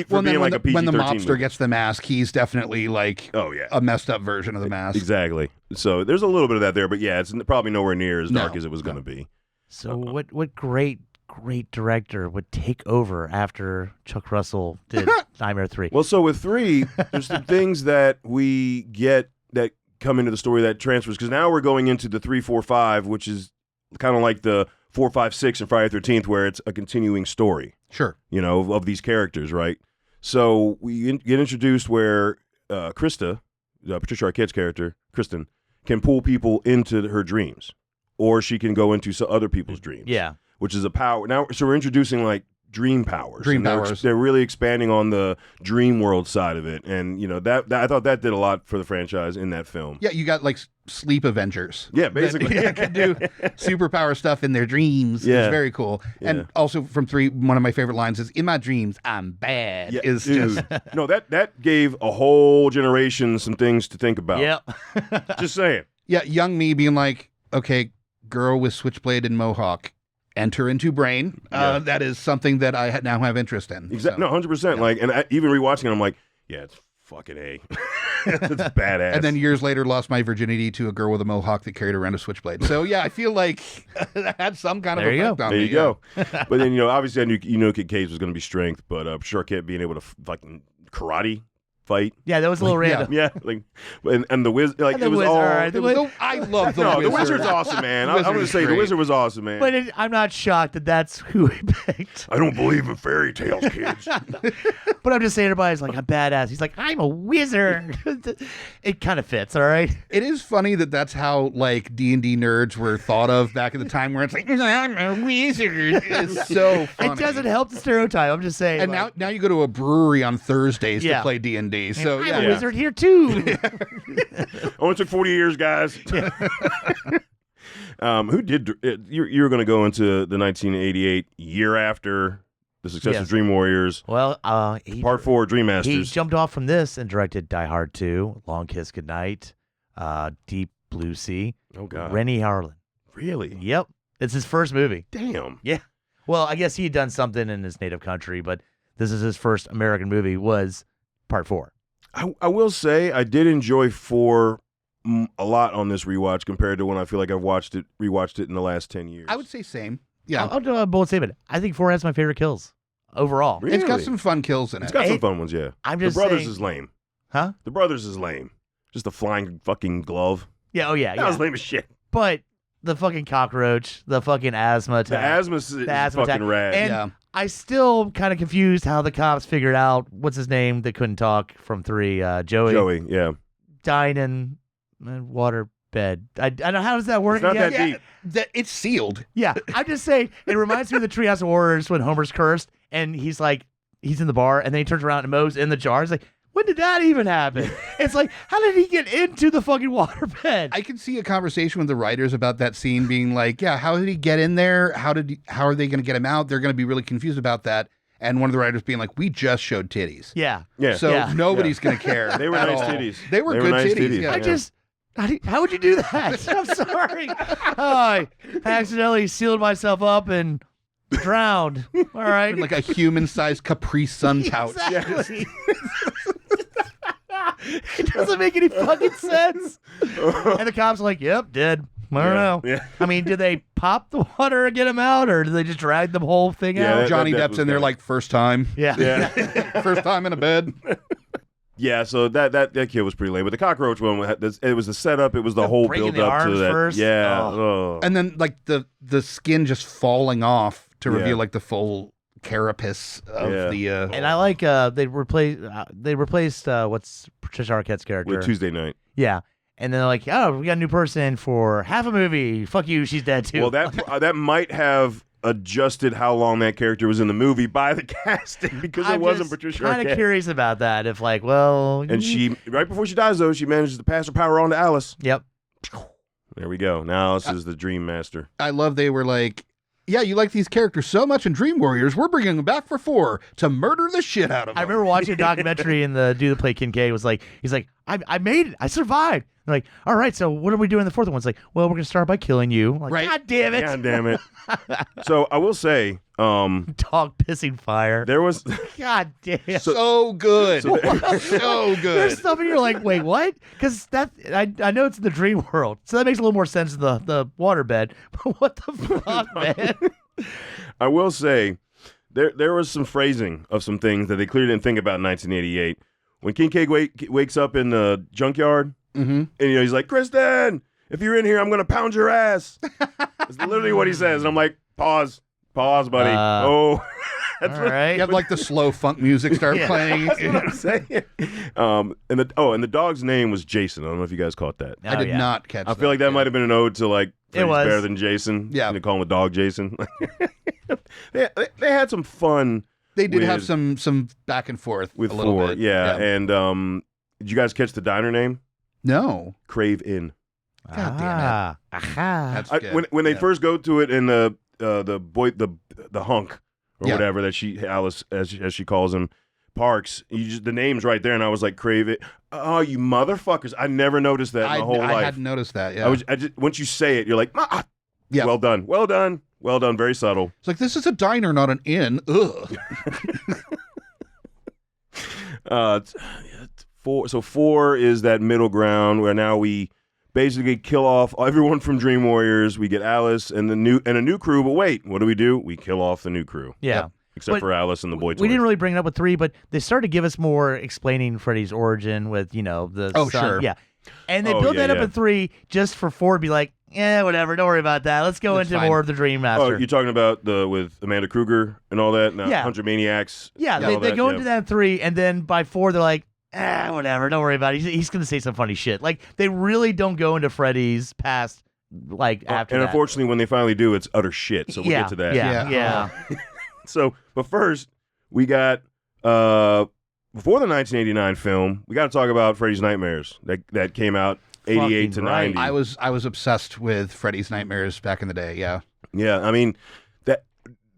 For being like a PG-13 when the mobster movie. gets the mask, he's definitely like a messed up version of the mask. Exactly. So there's a little bit of that there, but yeah, it's probably nowhere near as dark as it was going to be. So what great director would take over after Chuck Russell did Nightmare 3? Well, so with 3, there's some things that we get that come into the story that transfers because now we're going into the 3, 4, 5, which is kind of like the 4, 5, 6 and Friday the 13th, where it's a continuing story. Sure. Of these characters, right? So we get introduced where Krista, Patricia Arquette's character, Kristen, can pull people into her dreams, or she can go into other people's dreams. Yeah. Which is a power. Now, so we're introducing like dream powers. Dream and powers. They're really expanding on the dream world side of it, and that I thought that did a lot for the franchise in that film. Yeah, you got like sleep Avengers. Yeah, basically. That can do superpower stuff in their dreams. Yeah. It's very cool. Yeah. And also from 3, one of my favorite lines is, "In my dreams, I'm bad." Yeah, is dude. just No, that gave a whole generation some things to think about. Yep. Just saying. yeah, young me being like, okay, girl with switchblade and mohawk, enter into brain. Yeah. That is something that I now have interest in. Exactly. So. No, 100%. Like, and even rewatching it, I'm like, yeah, it's fucking A. It's badass. And then years later, lost my virginity to a girl with a mohawk that carried around a switchblade. So yeah, I feel like that had some kind of There you effect go. on there me. you go. But then, obviously I knew Kid Cage was going to be strength, but Patricia Arquette being able to fucking karate fight. Yeah, that was a little Yeah. random. Yeah, like and the wizard, like And the it was wizard, all. all right, I love the No, wizard. the wizard's awesome, man. The I'm wizard going to is say the great. wizard was awesome, man. But I'm not shocked that that's who he picked. I don't believe in fairy tales, kids. But I'm just saying, everybody's like, I'm badass. He's like, I'm a wizard. It kind of fits, all right? It is funny that that's how like D&D nerds were thought of back in the time, where it's like, I'm a wizard. It's so funny. It doesn't help the stereotype. I'm just saying. And like, now you go to a brewery on Thursdays Yeah. to play D&D. So I'm yeah. a wizard here too. Only took 40 years, guys. Who did you were going to go into the 1988 year after the success Yes. of Dream Warriors, Well, Part 4, Dream he Masters. jumped off from this and directed Die Hard 2, Long Kiss Goodnight, Deep Blue Sea, Oh God, Rennie Harlan. really? Yep, it's his first movie. Damn. Well, I guess he had done something in his native country, but this is his first American movie. Was Part 4. I will say I did enjoy 4 a lot on this rewatch compared to when I feel like I've rewatched it in the last 10 years. I would say same. Yeah. I'll bold statement. I think 4 has my favorite kills overall. Really? It's got some fun kills in It's it. got some fun ones, yeah. I'm The just Brothers saying, is lame. huh? The Brothers is lame. Just a flying fucking glove. Yeah. Oh yeah. That Yeah. was lame as shit. But the fucking cockroach, the fucking asthma The attack. asthma is asthma fucking attack. rad. And Yeah. I still kind of confused how the cops figured out what's his name that couldn't talk from 3. Joey yeah. dying in a water bed. I don't know, how does that work It's not again? that deep. It's sealed. Yeah, I'm just saying it reminds me of the Treehouse of Horrors when Homer's cursed and he's in the bar and then he turns around and Moe's in the jar. It's like, when did that even happen? It's like, how did he get into the fucking water bed? I can see a conversation with the writers about that scene being like, yeah, how did he get in there? How are they going to get him out? They're going to be really confused about that. And one of the writers being like, we just showed titties. Yeah. Yeah. So Yeah. nobody's going to care. They were at nice all. titties. They were good nice titties. Yeah. How would you do that? I'm sorry. I accidentally sealed myself up and drowned. All right. Like a human-sized Capri Sun pouch. Exactly. It doesn't make any fucking sense. And the cops are like, yep, dead. I don't know. Yeah. I mean, did they pop the water and get him out, or did they just drag the whole thing Yeah, out? Johnny that Depp's in there was like first time. Yeah. Yeah. First time in a bed. Yeah, so that kill was pretty lame. But the cockroach one, it was the setup. It was the whole breaking build the up to arms that. first? Yeah. Oh. Oh. And then like the skin just falling off to Yeah. reveal like the full carapace of Yeah. the And I like they replaced what's Patricia Arquette's character? With Tuesday night. Yeah. And then they're like, oh, we got a new person for half a movie. Fuck you, she's dead too. Well, that might have adjusted how long that character was in the movie by the casting because it wasn't Patricia kind of Arquette. curious about that. If like, well, And she, right before she dies, though, she manages to pass her power on to Alice. yep. There we go. Now Alice is the Dream Master. I love they were like, yeah, you like these characters so much in Dream Warriors, we're bringing them back for 4 to murder the shit out of them. I remember watching a documentary and the dude that played Kincaid was like, he's like, I made it. I survived. I'm like, all right, so what are we doing in the 4th one? It's like, well, we're going to start by killing you. I'm like, Right. God damn it. God damn it. So I will say, Dog pissing fire. there was God damn. so good. So So good. There's stuff and you're like, wait, what? Because that I know it's in the dream world, so that makes a little more sense than the waterbed. But what the fuck, man? I will say, there was some phrasing of some things that they clearly didn't think about in 1988. When Kincaid wakes up in the junkyard, Mm-hmm. and he's like, Kristen, if you're in here, I'm going to pound your ass. It's literally what he says. And I'm like, pause, buddy. Oh, that's All right. You have like the slow funk music start Yeah. playing. what I'm saying. And the dog's name was Jason. I don't know if you guys caught that. I did yeah. not catch I feel like that might have been an ode to like Freddy's was. better than Jason. Yeah. And they call him a dog Jason. they had some fun They did have with- some back and forth with a little 4. bit. Yeah. And did you guys catch the diner name? No. Crave Inn. God damn it. Aha. That's good. When they Yeah. first go to it in the hunk or Yeah. whatever that Alice as she calls him parks, the name's right there, and I was like, Crave It. Oh, you motherfuckers! I never noticed that in my whole I life. hadn't noticed that. Yeah. I just once you say it, you're like, Yeah. well done, very subtle. It's like, this is a diner, not an inn. Ugh. 4 is that middle ground where now we basically kill off everyone from Dream Warriors. We get Alice and a new crew, but wait, what do? We kill off the new crew. Yeah. Except for Alice and the boy toys. We didn't really bring it up with 3, but they started to give us more explaining Freddy's origin with, the Oh, son. sure. Yeah. And they built that up in 3 just for 4 to be like, whatever, don't worry about that. Let's go into more of the Dream Master. Oh, you're talking about with Amanda Kruger and all that? Yeah. 100 Maniacs? Yeah, they go into that in 3, and then by 4, they're like, whatever, don't worry about it. He's going to say some funny shit. Like, they really don't go into Freddy's past, after and that. unfortunately, when they finally do, it's utter shit. So we'll get to that. Yeah. So, but first, we got before the 1989 film, we got to talk about Freddy's Nightmares that came out 88 to 90. I was obsessed with Freddy's Nightmares back in the day. Yeah. Yeah, I mean that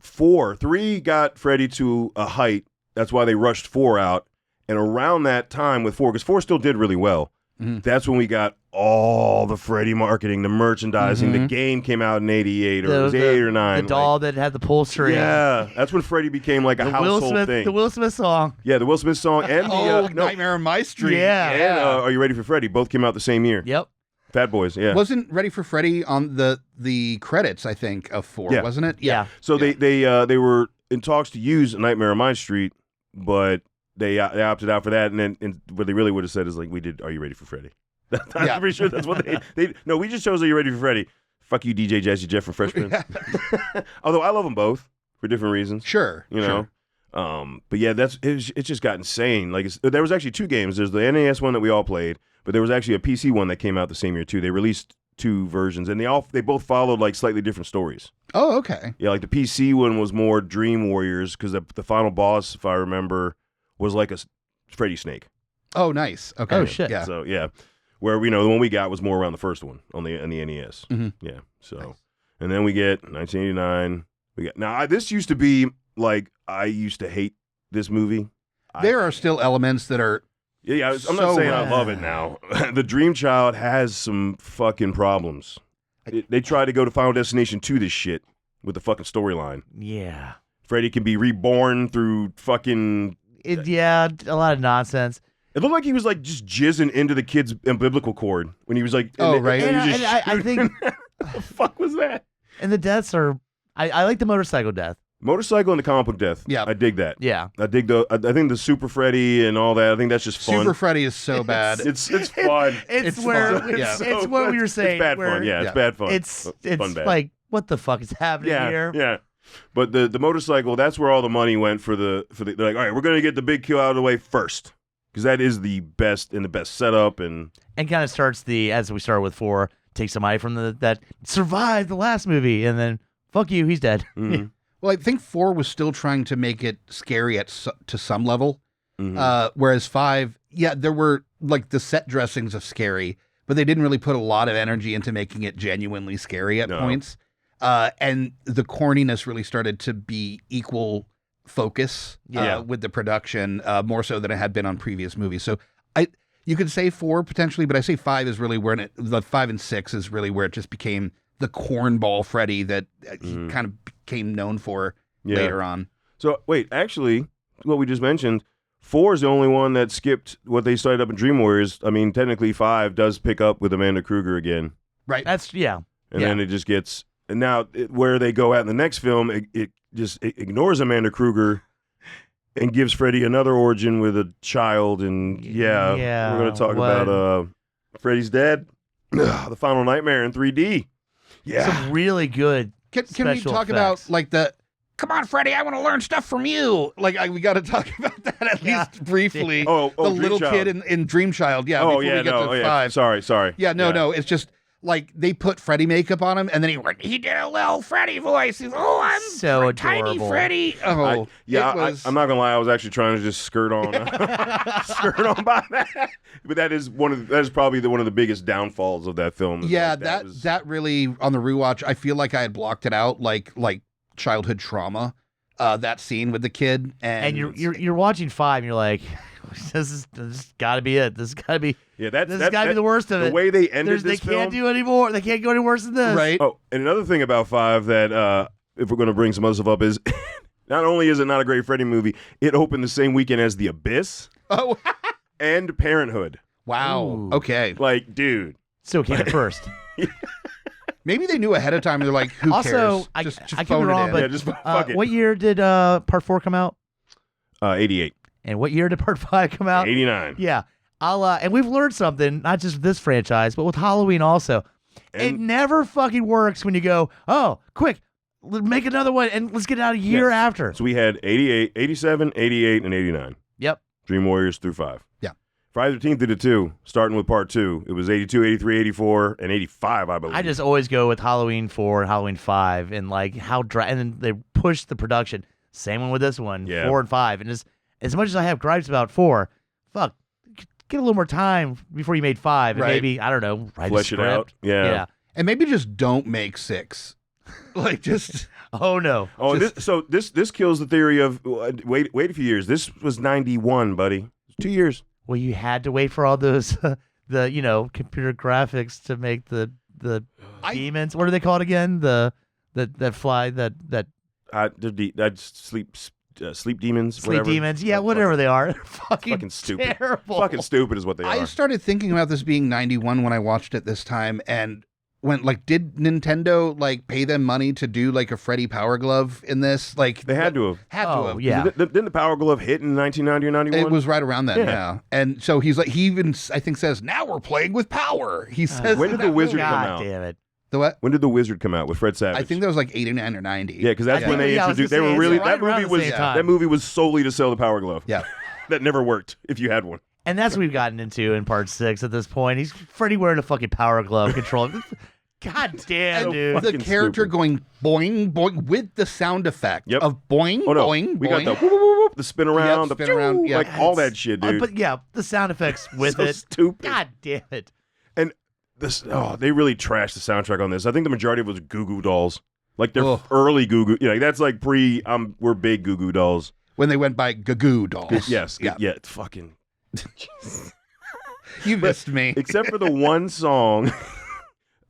3 got Freddy to a height. That's why they rushed 4 out. And around that time with 4, because 4 still did really well. Mm-hmm. That's when we got all the Freddy marketing, the merchandising. The game came out in 88 or it was 8 or 9. The doll that had the pull string. Yeah, that's when Freddy became like a household thing. The Will Smith song. Yeah, the Will Smith song and the Nightmare on My Street. Yeah. and Are You Ready for Freddy? Both came out the same year. Yep. Fat Boys. Yeah. Wasn't Ready for Freddy on the credits? I think of 4, wasn't it? Yeah. So they were in talks to use Nightmare on My Street, but they opted out for that. And then what they really would have said is like, we did Are You Ready for Freddy? I'm pretty sure that's what they no, we just chose Are You Ready for Freddy? Fuck you, DJ Jazzy Jeff from Fresh Prince. Although I love them both for different reasons. Sure. You know? But yeah, it's just got insane. Like there was actually 2 games. There's the NES one that we all played, but there was actually a PC one that came out the same year too. They released 2 versions, and they both followed like slightly different stories. Oh, okay. Yeah, like the PC one was more Dream Warriors because the final boss, if I remember, was like a Freddy Snake. Oh, nice. Okay. Oh, shit. Yeah. So yeah, where the one we got was more around the first one on the NES. Mm-hmm. Yeah. So, Nice. And then we get 1989. We got now. This used to be like I used to hate this movie. There are still elements that are. Yeah, I'm not saying I love it now. The Dream Child has some fucking problems. They tried to go to Final Destination 2 this shit with the fucking storyline. Yeah. Freddy can be reborn through fucking. A lot of nonsense. It looked like he was like just jizzing into the kid's umbilical cord when he was like. Right. I think. What the fuck was that? And the deaths are. I like the motorcycle death. Motorcycle and the comic book death. Yeah. I dig that. Yeah. I dig I think the Super Freddy and all that. I think that's just fun. Super Freddy is so bad. It's fun. It's It's where fun. Yeah. it's what we were saying. It's bad where fun. Yeah, Yeah. it's bad fun. It's fun bad. like what the fuck is happening here? Yeah. But the motorcycle, that's where all the money went for the they're like, all right, we're gonna get the big kill out of the way first. Because that is the best and the best setup and kind of starts as we started with 4, take somebody from that survived the last movie, and then fuck you, he's dead. mhm. Well, I think 4 was still trying to make it scary to some level, whereas 5, there were like the set dressings of scary, but they didn't really put a lot of energy into making it genuinely scary at points. And the corniness really started to be equal focus with the production, more so than it had been on previous movies. So you could say 4 potentially, but I say 5 is really where the 5 and 6 is really where it just became the cornball Freddy that he kind of became known for later on. So wait, actually, what we just mentioned, 4 is the only one that skipped what they started up in Dream Warriors. I mean, technically 5 does pick up with Amanda Kruger again. Right. That's And then it just gets, and now where they go at in the next film, it ignores Amanda Kruger and gives Freddy another origin with a child. And we're going to talk about Freddy's Dead, the Final Nightmare in 3D. Yeah. some really good. Can we special talk effects. about like come on, Freddy, I want to learn stuff from you. Like we got to talk about that at least briefly. The little Dream kid Child. in Dream Child. Yeah. Oh, before yeah, we get to 5. Sorry. Yeah, no. It's just like they put Freddy makeup on him, and then he did a little Freddy voice. He's I'm So tiny adorable. Freddy. Oh, I'm not gonna lie. I was actually trying to just skirt on by that, but that is probably one of the biggest downfalls of that film. Yeah, Like, that really on the rewatch, I feel like I had blocked it out like childhood trauma. That scene with the kid, And you're watching 5, and you're like, this got to be it. This got to be. Yeah, This has got to be the worst of it. The way they ended this they film. can't do any more. They can't go any worse than this. right. Oh, and another thing about 5 that if we're going to bring some other stuff up is not only is it not a great Freddy movie, it opened the same weekend as The Abyss Oh, and Parenthood. wow. Ooh. Okay. Like, dude. So came in first. Maybe they knew ahead of time. And they're like, who Also, cares? Just I could phone be it wrong, in. but Yeah, just fuck it. what year did Part 4 come out? 88. And what year did Part 5 come out? 89. Yeah. And we've learned something, not just with this franchise, but with Halloween also. It And- never fucking works when you go, oh, quick, make another one and let's get out a year after. So we had 88, 87, 88, and 89. Yep. Dream Warriors through 5. Yeah. Friday the 13th did it too, starting with part 2. It was 82, 83, 84, and 85, I believe. I just always go with Halloween 4 and Halloween 5 and like and then they push the production. Same one with this one, Yeah. 4 and 5. And as much as I have gripes about 4, fuck, get a little more time before you made 5 and Right. maybe, I don't know, write Flesh a it script. out. Yeah. And maybe just don't make 6. Like, just... Oh no. Oh, Just- this kills the theory of wait a few years. This was 91, buddy. 2 years. Well, you had to wait for all those the computer graphics to make the demons. What are they called again? That fly that Sleep demons. sleep whatever. demons. Yeah, whatever they are. fucking stupid. terrible. Fucking stupid is what they I are. started thinking about this being 91 when I watched it this time, and when, like, did Nintendo, like, pay them money to do, like, a Freddy Power Glove in this? Like, They had to have. Had to Oh, have. yeah. Didn't the Power Glove hit in 1990 or 91? It was right around then, Yeah. yeah. And so he's like, he even, I think, says, now we're playing with power. He says, when did the Wizard God come out? damn it. The what? When did the Wizard come out with Fred Savage? I think that was like 89 or 90. Yeah, because that's I when think- they yeah, I was introduced. They gonna were say, really it's right that around movie the was same time. that movie was solely to sell the Power Glove. Yeah. That never worked if you had one. And that's what we've gotten into in part 6 at this point. He's Freddy wearing a fucking power glove control. God damn, And dude. the fucking character stupid. going boing, boing with the sound effect Yep. of boing, Oh no, boing, we boing. got the whoop, whoop, whoop, the spin around, Yep, the spin around, yeah. like all that shit, dude. But yeah, the sound effects with So it. stupid. God damn it. And this, they really trashed the soundtrack on this. I think the majority of it was Goo Goo Dolls, like their Ugh. early Goo Goo. Yeah, that's like pre. We're big Goo Goo Dolls. When they went by Gagoo dolls. Yes, Yeah. yeah, it's fucking. You missed me. Except for the one song,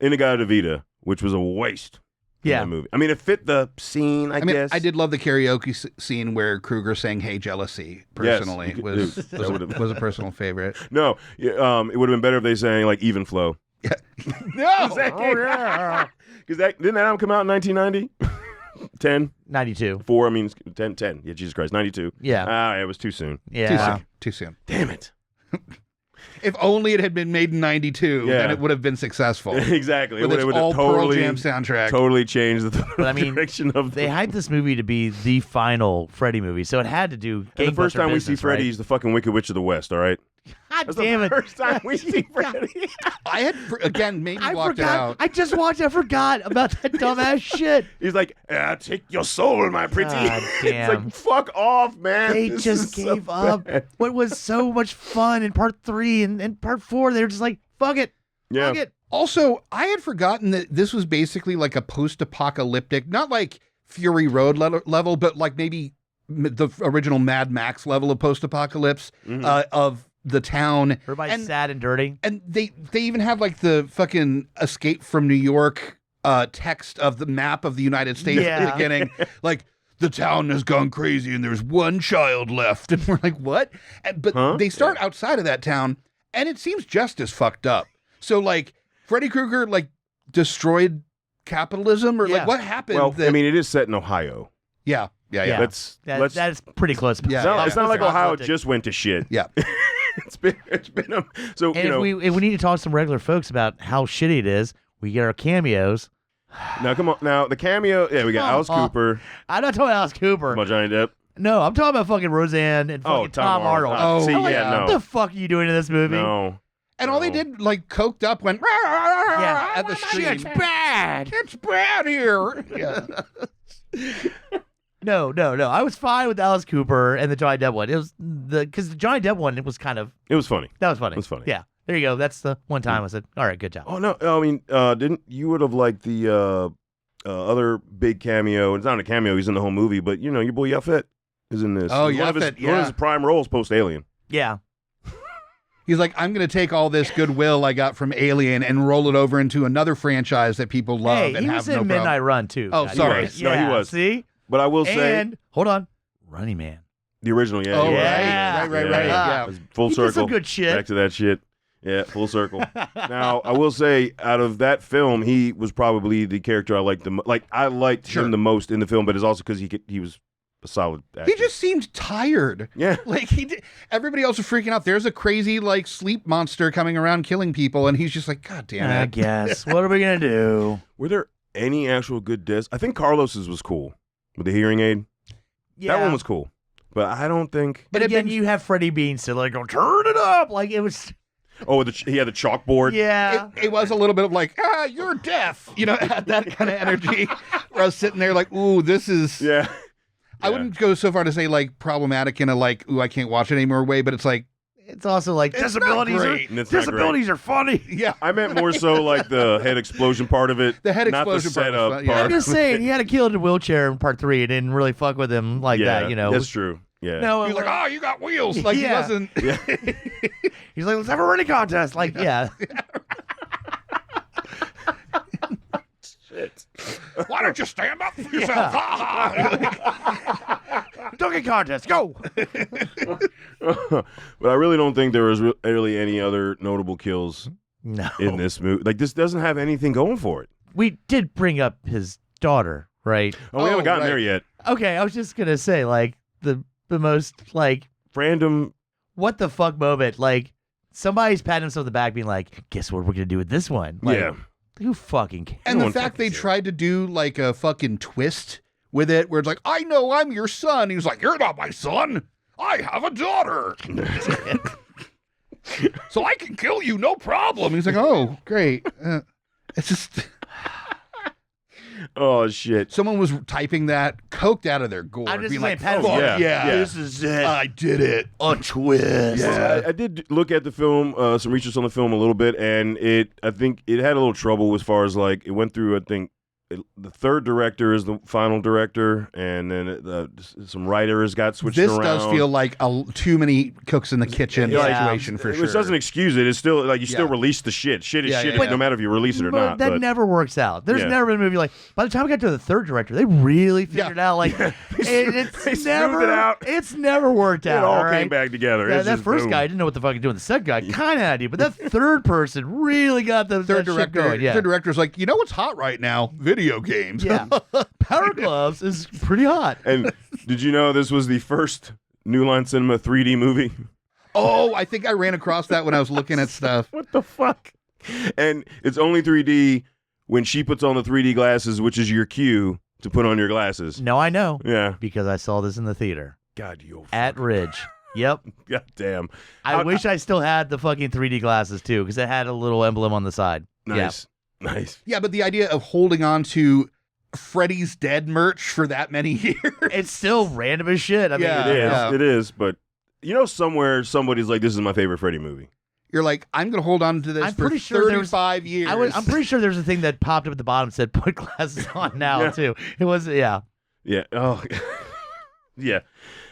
Inagata Vita, which was a waste. In Yeah. that movie. I mean, it fit the scene. I I mean, guess I did love the karaoke scene where Kruger sang "Hey Jealousy." Personally, you could- was dude, that was, would've- was a personal favorite. No, it would have been better if they sang like Even Flow. No, Because didn't that album come out in 1990? 10, 92. 4, I mean 10, 10. Yeah, Jesus Christ, 92. Yeah. Ah, it was too soon. Yeah. too soon. Damn it. If only it had been made in '92, Yeah. then it would have been successful. Exactly. With It its would have all totally, Pearl Jam soundtrack. totally changed the But I mean, direction of They hyped this movie to be the final Freddy movie, so it had to do And the first gangbuster time we see business, Freddy, right? he's the fucking Wicked Witch of the West, all right? God That's damn the it. first time we see Freddy. I had again maybe I blocked it forgot. out. I just watched. I forgot about that dumbass shit. He's like, take your soul, my pretty. God It's damn. like, fuck off, man. They This just is so gave up. bad. What was so much fun in part 3 and part 4? They were just like, fuck it. Yeah. Fuck it. Also, I had forgotten that this was basically like a post-apocalyptic, not like Fury Road level, but like maybe the original Mad Max level of post-apocalypse of the town. Everybody's And- sad and dirty. And they even have like the fucking Escape from New York text of the map of the United States at the Yeah. beginning. Like, the town has gone crazy and there's one child left. And we're like, what? But Huh? they start outside of that town and it seems just as fucked up. So, like, Freddy Krueger, like, destroyed capitalism or Yeah. like what happened? Well, that- I mean, it is set in Ohio. yeah. Yeah. Let's. That is pretty close. Yeah, It's not, it's not like Ohio Apocalyptic. just went to shit. Yeah. It's been so And you know. if we need to talk to some regular folks about how shitty it is, we get our cameos. Now come on, now the cameo. Yeah, we got Alice Cooper, I'm not talking about Alice Cooper. about Johnny Depp. No, I'm talking about fucking Roseanne and fucking Tom Arnold. Oh, see, I'm like, yeah, What no, the fuck are you doing in this movie? no. And all they No. did, like, coked up, went Yeah. at the stream. Shit's bad. It's bad here. Yeah. No. I was fine with Alice Cooper and the Johnny Depp one. It was because the Johnny Depp one, it was kind of It was funny. that was funny. It was funny. Yeah. There you go. That's the one time I said, all right, good job. Oh no, I mean, didn't you would have liked the other big cameo? It's not a cameo; he's in the whole movie. But you know, your boy Yafet is in this. Oh, It's one of his- Yafet, one of yeah. his prime roles post Alien. Yeah. He's like, I'm going to take all this goodwill I got from Alien and roll it over into another franchise that people love Hey, and he have was no in problem. Midnight Run too. Oh, God, sorry. was. No, he Yeah, was. See? But I will say, And hold on. Running Man. the original, yeah, Oh, he was. Yeah. right. It Yeah. was full He circle. did some good shit. Back to that shit. Yeah, full circle. Now, I will say, out of that film, he was probably the character I liked the most. Like, I liked him the most in the film, but it's also because he was a solid actor. He just seemed tired. Yeah. Like, everybody else was freaking out. There's a crazy, like, sleep monster coming around killing people, and he's just like, God damn it. I guess. What are we going to do? Were there any actual good deaths? I think Carlos's was cool with the hearing aid. Yeah. That one was cool. But I don't think... But again, you have Freddie Bean still like, go, turn it up. Like, it was... Oh, he had the chalkboard? Yeah. It was a little bit of like, you're deaf. You know, had that kind of energy where I was sitting there like, ooh, this is... Yeah. I wouldn't go so far to say, like, problematic in a, like, ooh, I can't watch it anymore way, but it's like... It's also like, It's disabilities are funny. Yeah. I meant more so like the head explosion part of it. The head not explosion the part was setup fun, yeah. part. I'm just saying, he had a kid in a wheelchair in part 3. It didn't really fuck with him like that, you know. That's true. Yeah. No, He was like, you got wheels. Like, Yeah. he wasn't... Yeah. he's like, let's have a running contest. Like, yeah. Shit. Why don't you stand up for yourself? Dunking contest, go. But I really don't think there was really any other notable kills No. in this movie. Like, this doesn't have anything going for it. We did bring up his daughter, right? Oh, we haven't gotten right. there yet. Okay, I was just going to say, like, the most, like, Random. what the fuck moment. Like, somebody's patting himself on the back being like, guess what we're going to do with this one? Like, Yeah. who fucking cares? And No the one fact they fucking cares. tried to do, like, a fucking twist with it where it's like, I know I'm your son. He was like, you're not my son. I have a daughter. So I can kill you, no problem. He's like, oh, great. It's just... Oh, shit. Someone was typing that, coked out of their gourd. I'm just being saying, like, Pat- fuck yeah, yeah, yeah. This is it. I did it. A twist. Yeah. I did look at the film, some research on the film a little bit, and I think it had a little trouble as far as, like, it went through, I think, the third director is the final director, and then some writers got switched This around. does feel like too many cooks in the kitchen Yeah. situation for sure. Which doesn't excuse it. It's still, like, you still Yeah. release the shit. Shit is Yeah, shit yeah, yeah. no matter if you release it or But not. that But never works out. There's Yeah. never been a movie like, by the time we got to the third director, they really figured out, like, it's They smoothed never, it out. it's never worked it out. all all right? came back together. Yeah, It's that just first boom. guy didn't know what the fuck to do, and the second guy kind of had to, but that third person really got the Third that shit director, going. Yeah, third director's like, you know what's hot right now? Video games. yeah. Power Gloves is pretty hot. And did you know this was the first New Line Cinema 3D movie? Oh, I think I ran across that when I was looking at stuff. What the fuck? And it's only 3D when she puts on the 3D glasses, which is your cue to put on your glasses. No, I know Yeah. because I saw this in the theater God, you at Ridge. Yep. God damn. I wish I still had the fucking 3D glasses too, because it had a little emblem on the side. Nice. Nice. Yeah, but the idea of holding on to Freddy's Dead merch for that many years. It's still random as shit. I mean, Yeah. It is. yeah. It is. But you know, somewhere somebody's like, this is my favorite Freddy movie. You're like, I'm going to hold on to this I'm for pretty sure there was- 35 years. I'm pretty sure there's a thing that popped up at the bottom that said put glasses on now Yeah. too. It was yeah. Yeah. Oh. Yeah.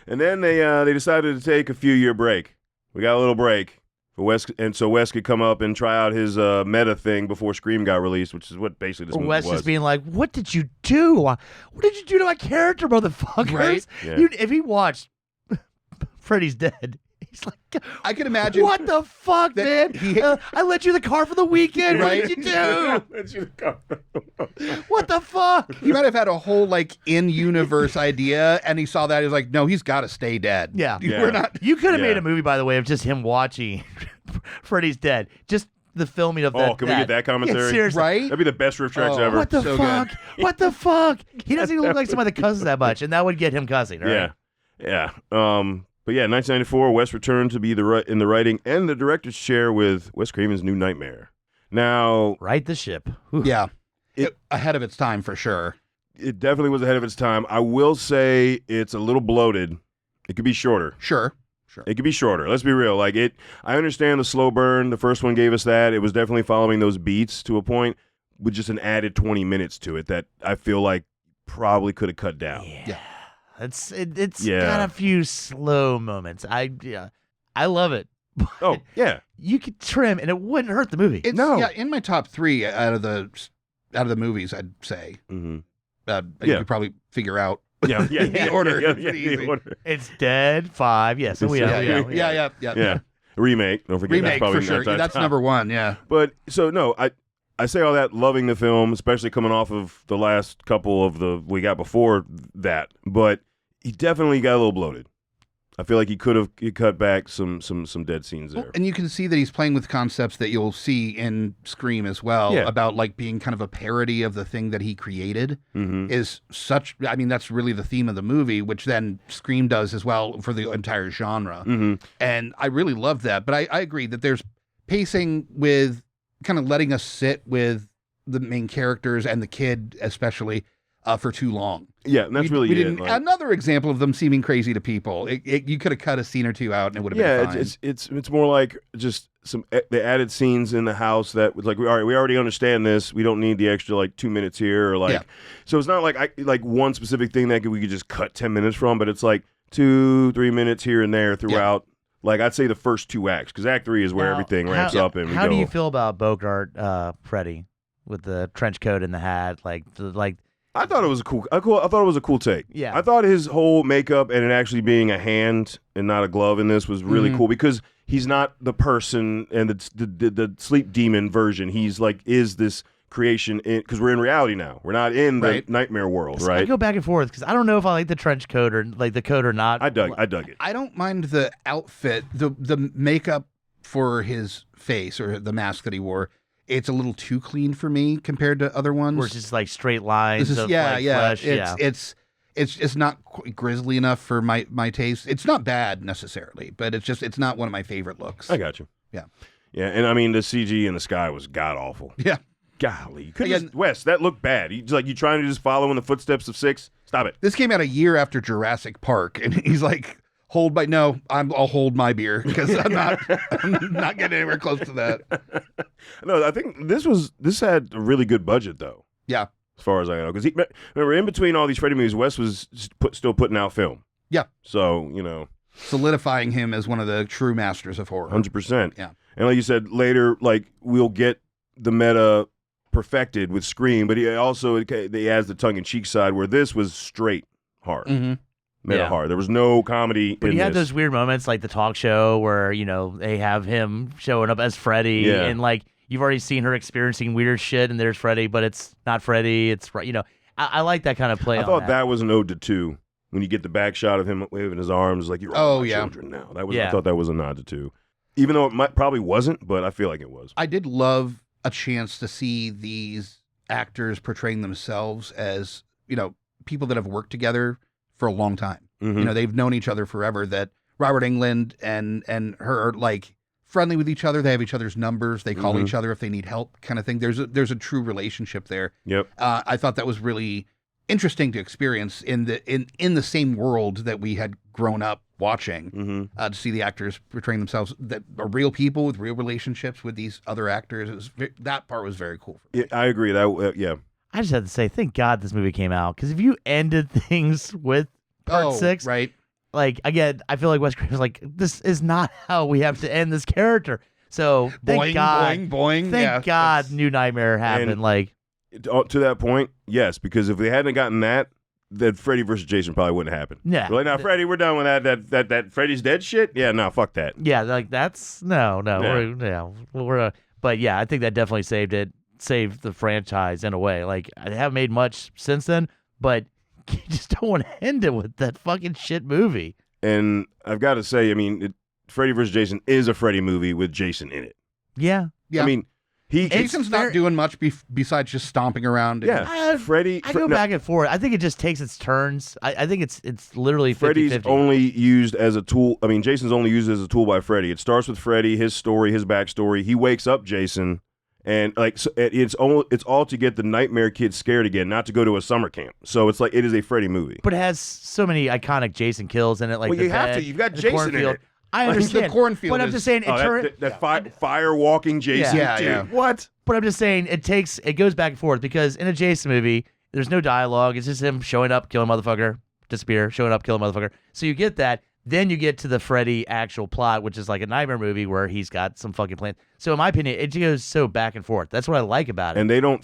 And then they decided to take a few-year break. We got a little break for Wes, and so Wes could come up and try out his meta thing before Scream got released, which is what basically this movie Wes was. just being like, "What did you do? What did you do to my character, motherfuckers?" Right? Yeah. If he watched Freddy's Dead, he's like, I can imagine. "What the fuck, man? that he- I let you the car for the weekend. Right? What did you do? That's your comment. What the fuck?" He might have had a whole like in-universe idea, and he saw that he's like, no, he's got to stay dead. Yeah. Yeah. We're not. You could have Yeah. made a movie, by the way, of just him watching Freddy's Dead. Just the filming of that. Oh, can we get that commentary? Yeah, seriously. Right? That'd be the best riff tracks Oh. ever. What the So fuck? good. What the fuck? He doesn't even look like somebody that cusses that much, and that would get him cussing. All Yeah. right? Yeah. But yeah, 1994, Wes returned to be in the writing and the director's chair with Wes Craven's New Nightmare. Now, Right the ship. Whew. Yeah. It- Ahead of its time for sure. it definitely was ahead of its time. I will say it's a little bloated. It could be shorter. Sure. It could be shorter. Let's be real. Like I understand the slow burn. The first one gave us that. It was definitely following those beats to a point with just an added 20 minutes to it that I feel like probably could have cut down. Yeah. It's Yeah. got a few slow moments. I love it. Oh, yeah. You could trim and it wouldn't hurt the movie. It's No. yeah, in my top 3 out of the movies, I'd say. Mm-hmm. You Yeah. could probably figure out. Yeah, yeah, The yeah, order. yeah, Pretty the easy. order. It's Dead 5. Yes. It's- we Yeah, are. yeah, We are. yeah, yeah, yeah. Yeah. Remake. Don't forget Remake that's for sure. That's number one. Yeah. But so no, I say all that, loving the film, especially coming off of the last couple of the we got before that. But he definitely got a little bloated. I feel like he could have cut back some dead scenes there. Well, and you can see that he's playing with concepts that you'll see in Scream as well, about like being kind of a parody of the thing that he created. Is such, I mean, that's really the theme of the movie, which then Scream does as well for the entire genre. And I really love that. But I agree that there's pacing with kind of letting us sit with the main characters and the kid especially for too long. Yeah, and that's really we it. didn't, another example of them seeming crazy to people. You could have cut a scene or two out and it would have been fine. It's more like just the added scenes in the house that was like, all right, we already understand this. We don't need the extra like 2 minutes here or like. So it's not like one specific thing that we could just cut 10 minutes from, but it's like 2-3 minutes here and there throughout. Like I'd say the first 2 acts, because Act 3 is where everything ramps up and we how go. do you feel about Bogart, Freddy, with the trench coat and the hat, I thought it was I thought it was a cool take. Yeah. I thought his whole makeup and it actually being a hand and not a glove in this was really cool because he's not the person and the sleep demon version. He's like is this creation because we're in reality now. We're not in the nightmare world, right? I go back and forth because I don't know if I like the trench coat or like the coat or not. I dug it. I don't mind the outfit, the makeup for his face or the mask that he wore. It's a little too clean for me compared to other ones. Where it's just like straight lines. This is, flesh. It's just not quite grisly enough for my taste. It's not bad necessarily, but it's not one of my favorite looks. I got you. Yeah. Yeah, and I mean the CG in the sky was god awful. Yeah. Golly, you couldn't Wes, that looked bad. You trying to just follow in the footsteps of 6? Stop it. This came out a year after Jurassic Park, and he's like, I'll hold my beer because I'm not getting anywhere close to that. No, I think this had a really good budget though. Yeah, as far as I know, because remember in between all these Freddy movies, Wes was still putting out film. Yeah, so solidifying him as one of the true masters of horror. 100%. Yeah, and like you said later, like we'll get the meta perfected with Scream, but he has the tongue-in-cheek side where this was straight hard. Meta hard. There was no comedy but in he had this. those weird moments like the talk show where, they have him showing up as Freddy and like you've already seen her experiencing weird shit and there's Freddy, but it's not Freddy. It's, I like that kind of play. I thought that was an ode to 2 when you get the back shot of him waving his arms like you're all my children now. I thought that was a nod to 2. Even though it probably wasn't, but I feel like it was. I did love a chance to see these actors portraying themselves as, people that have worked together for a long time. They've known each other forever, that Robert Englund and her are like friendly with each other. They have each other's numbers. They call each other if they need help kind of thing. There's a true relationship there. Yep. I thought that was really interesting to experience in the same world that we had grown up watching, to see the actors portraying themselves that are real people with real relationships with these other actors. That part was very cool. Yeah, I agree. I just had to say, thank God this movie came out, because if you ended things with part 6, right? Like again, I feel like Wes Craven's like, this is not how we have to end this character. So thank God, boing. Thank God, New Nightmare happened. Like to that point, yes, because if they hadn't gotten that, then Freddy versus Jason probably wouldn't happen. Yeah. We're like, now Freddy, we're done with that Freddy's dead shit. Yeah, no, fuck that. Yeah, like that's no. But yeah, I think that definitely saved the franchise in a way. Like they haven't made much since then, but you just don't want to end it with that fucking shit movie. And I've got to say, I mean, Freddy vs. Jason is a Freddy movie with Jason in it. Yeah. I mean, Jason's not doing much besides just stomping around. Freddy. I go back and forth. I think it just takes its turns. I think it's literally 50-50. Freddy's only used as a tool. I mean, Jason's only used as a tool by Freddy. It starts with Freddy, his story, his backstory. He wakes up Jason, and it's all to get the nightmare kids scared again, not to go to a summer camp. So it's like it is a Freddy movie. But it has so many iconic Jason kills in it. Like you have to. You've got Jason in it. I understand. The cornfield, but I'm just saying fire walking Jason. Yeah. What? But I'm just saying it goes back and forth, because in a Jason movie, there's no dialogue. It's just him showing up, killing a motherfucker, disappear, showing up, killing a motherfucker. So you get that. Then you get to the Freddy actual plot, which is like a nightmare movie where he's got some fucking plan. So in my opinion, it goes so back and forth. That's what I like about it. And they don't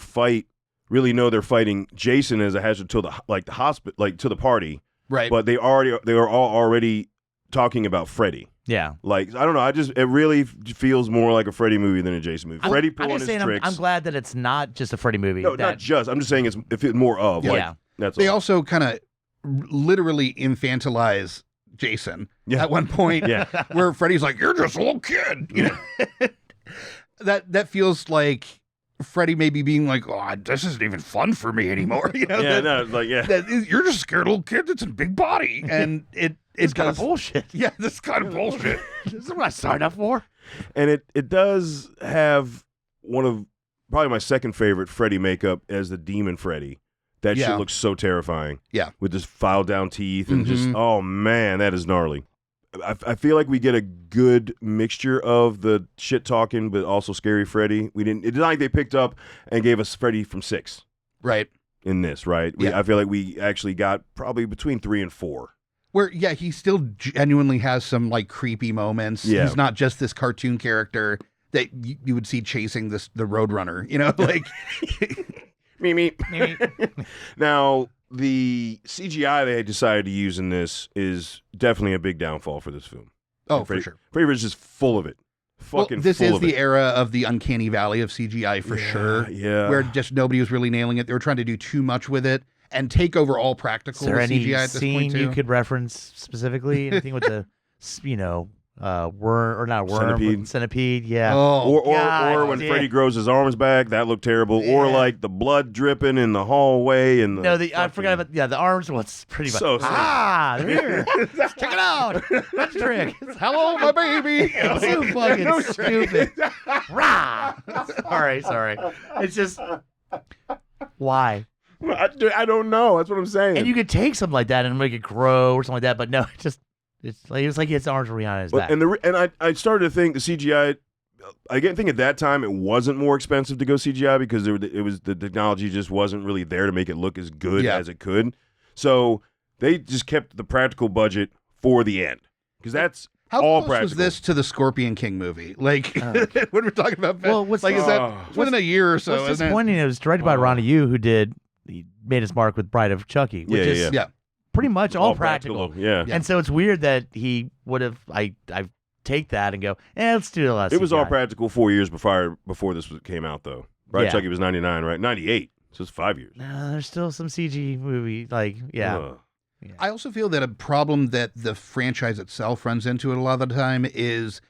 really know they're fighting Jason as a hazard to the hospital, like to the party. Right. But they are all already talking about Freddy. Yeah. Like, I don't know. It really feels more like a Freddy movie than a Jason movie. Freddy I'm pulling just his saying, tricks. I'm glad that it's not just a Freddy movie. No, not just. I'm just saying if it's more of. Yeah. Like, that's They all. also kind of literally infantilize Jason at one point where Freddy's like, "You're just a little kid." You know? that feels like Freddy maybe being like, "Oh, this isn't even fun for me anymore." You know? You're just a scared little kid that's in a big body, and it's kind of bullshit. Yeah, this is kind of bullshit. This is what I signed up for. And it does have one of probably my second favorite Freddy makeup as the Demon Freddy. That shit looks so terrifying. Yeah. With just filed down teeth and just, oh man, that is gnarly. I feel like we get a good mixture of the shit talking, but also scary Freddy. It's not like they picked up and gave us Freddy from 6. Right. In this, right? I feel like we actually got probably between 3 and 4. Where, he still genuinely has some like creepy moments. Yeah. He's not just this cartoon character that you would see chasing the Roadrunner, you know, like. Me. Now, the CGI they decided to use in this is definitely a big downfall for this film. Oh, for sure. Freddy vs. is full of it. Fucking this full is of the it. era of the uncanny valley of CGI for sure. Yeah. Where just nobody was really nailing it. They were trying to do too much with it and take over all practical Is there any CGI at this scene point too. you could reference specifically? Anything with the, worm or not worm, Centipede. Centipede, yeah. Oh, Or when Freddy grows his arms back, that looked terrible. Or like the blood dripping in the hallway and I forgot about the arms one's pretty much. So they're here. Check it out. That's a trick. Hello, my baby. It's so fucking stupid. Rah! Sorry. It's just why? I don't know. That's what I'm saying. And you could take something like that and make it grow or something like that, but no, it's like his arms were behind his back. And I started to think the CGI. I think at that time it wasn't more expensive to go CGI because the technology just wasn't really there to make it look as good as it could. So they just kept the practical budget for the end because that's How all close practical. was this to the Scorpion King movie? Like when we're talking about, what's like is that within a year or so? What's isn't disappointing? It was directed by Ronnie Yu, he made his mark with Bride of Chucky, which is pretty much all practical. Yeah. And so it's weird that he would have. I take that and go, let's do a lot. It was all practical 4 years before this came out, though. Right, Chucky was 99, right? 98. So it's 5 years. No, there's still some CG movie, I also feel that a problem that the franchise itself runs into a lot of the time is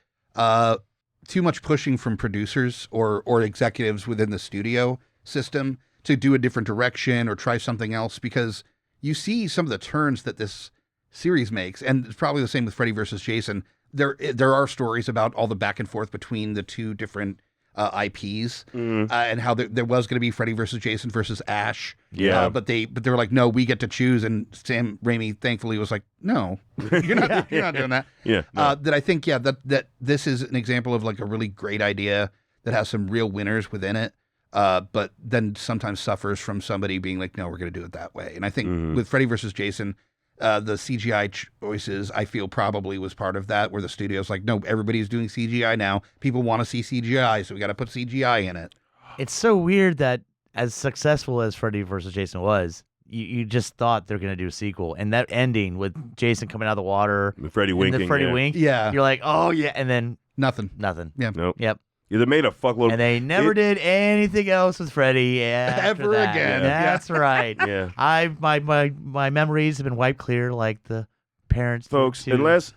too much pushing from producers or executives within the studio system to do a different direction or try something else, because you see some of the turns that this series makes, and it's probably the same with Freddy versus Jason. There are stories about all the back and forth between the two different IPs and how there was going to be Freddy versus Jason versus Ash. But they were like, no, we get to choose. And Sam Raimi thankfully was like, no, you're not doing that. That I think that this is an example of like a really great idea that has some real winners within it. But then sometimes suffers from somebody being like, no, we're going to do it that way. And I think with Freddy versus Jason, the CGI choices, I feel probably was part of that, where the studio's like, no, everybody's doing CGI now. People want to see CGI, so we got to put CGI in it. It's so weird that as successful as Freddy versus Jason was, you just thought they're going to do a sequel. And that ending with Jason coming out of the water, Freddy winking, the Freddy wink, you're like, oh yeah, and then nothing. Yeah. Nope. Yep. Yeah, they made a fuckload. And they never did anything else with Freddy ever that. again. That's right. Yeah. My memories have been wiped clear, like the parents. Folks, too. unless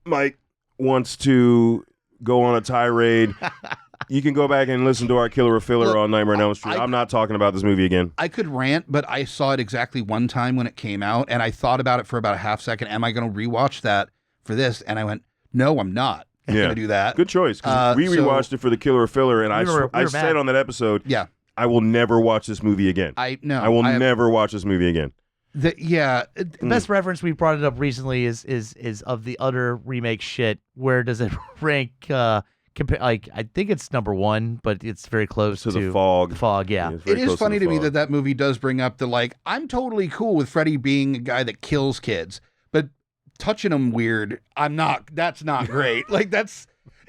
Mike wants to go on a tirade, you can go back and listen to our Killer or Filler on Nightmare on Elm Street. I'm not talking about this movie again. I could rant, but I saw it exactly one time when it came out, and I thought about it for about a half second. Am I going to rewatch that for this? And I went, no, I'm not. I'm going to do that. Good choice. 'Cause we rewatched it for the Killer or Filler, and I said on that episode, I will never watch this movie again. I will never watch this movie again. The best reference we brought it up recently is of the other remake shit. Where does it rank? Like I think it's number 1, but it's very close to The Fog. The Fog, yeah. It is funny to me that movie does bring up the like, I'm totally cool with Freddy being a guy that kills kids, but touching them weird, I'm not. That's not great. Like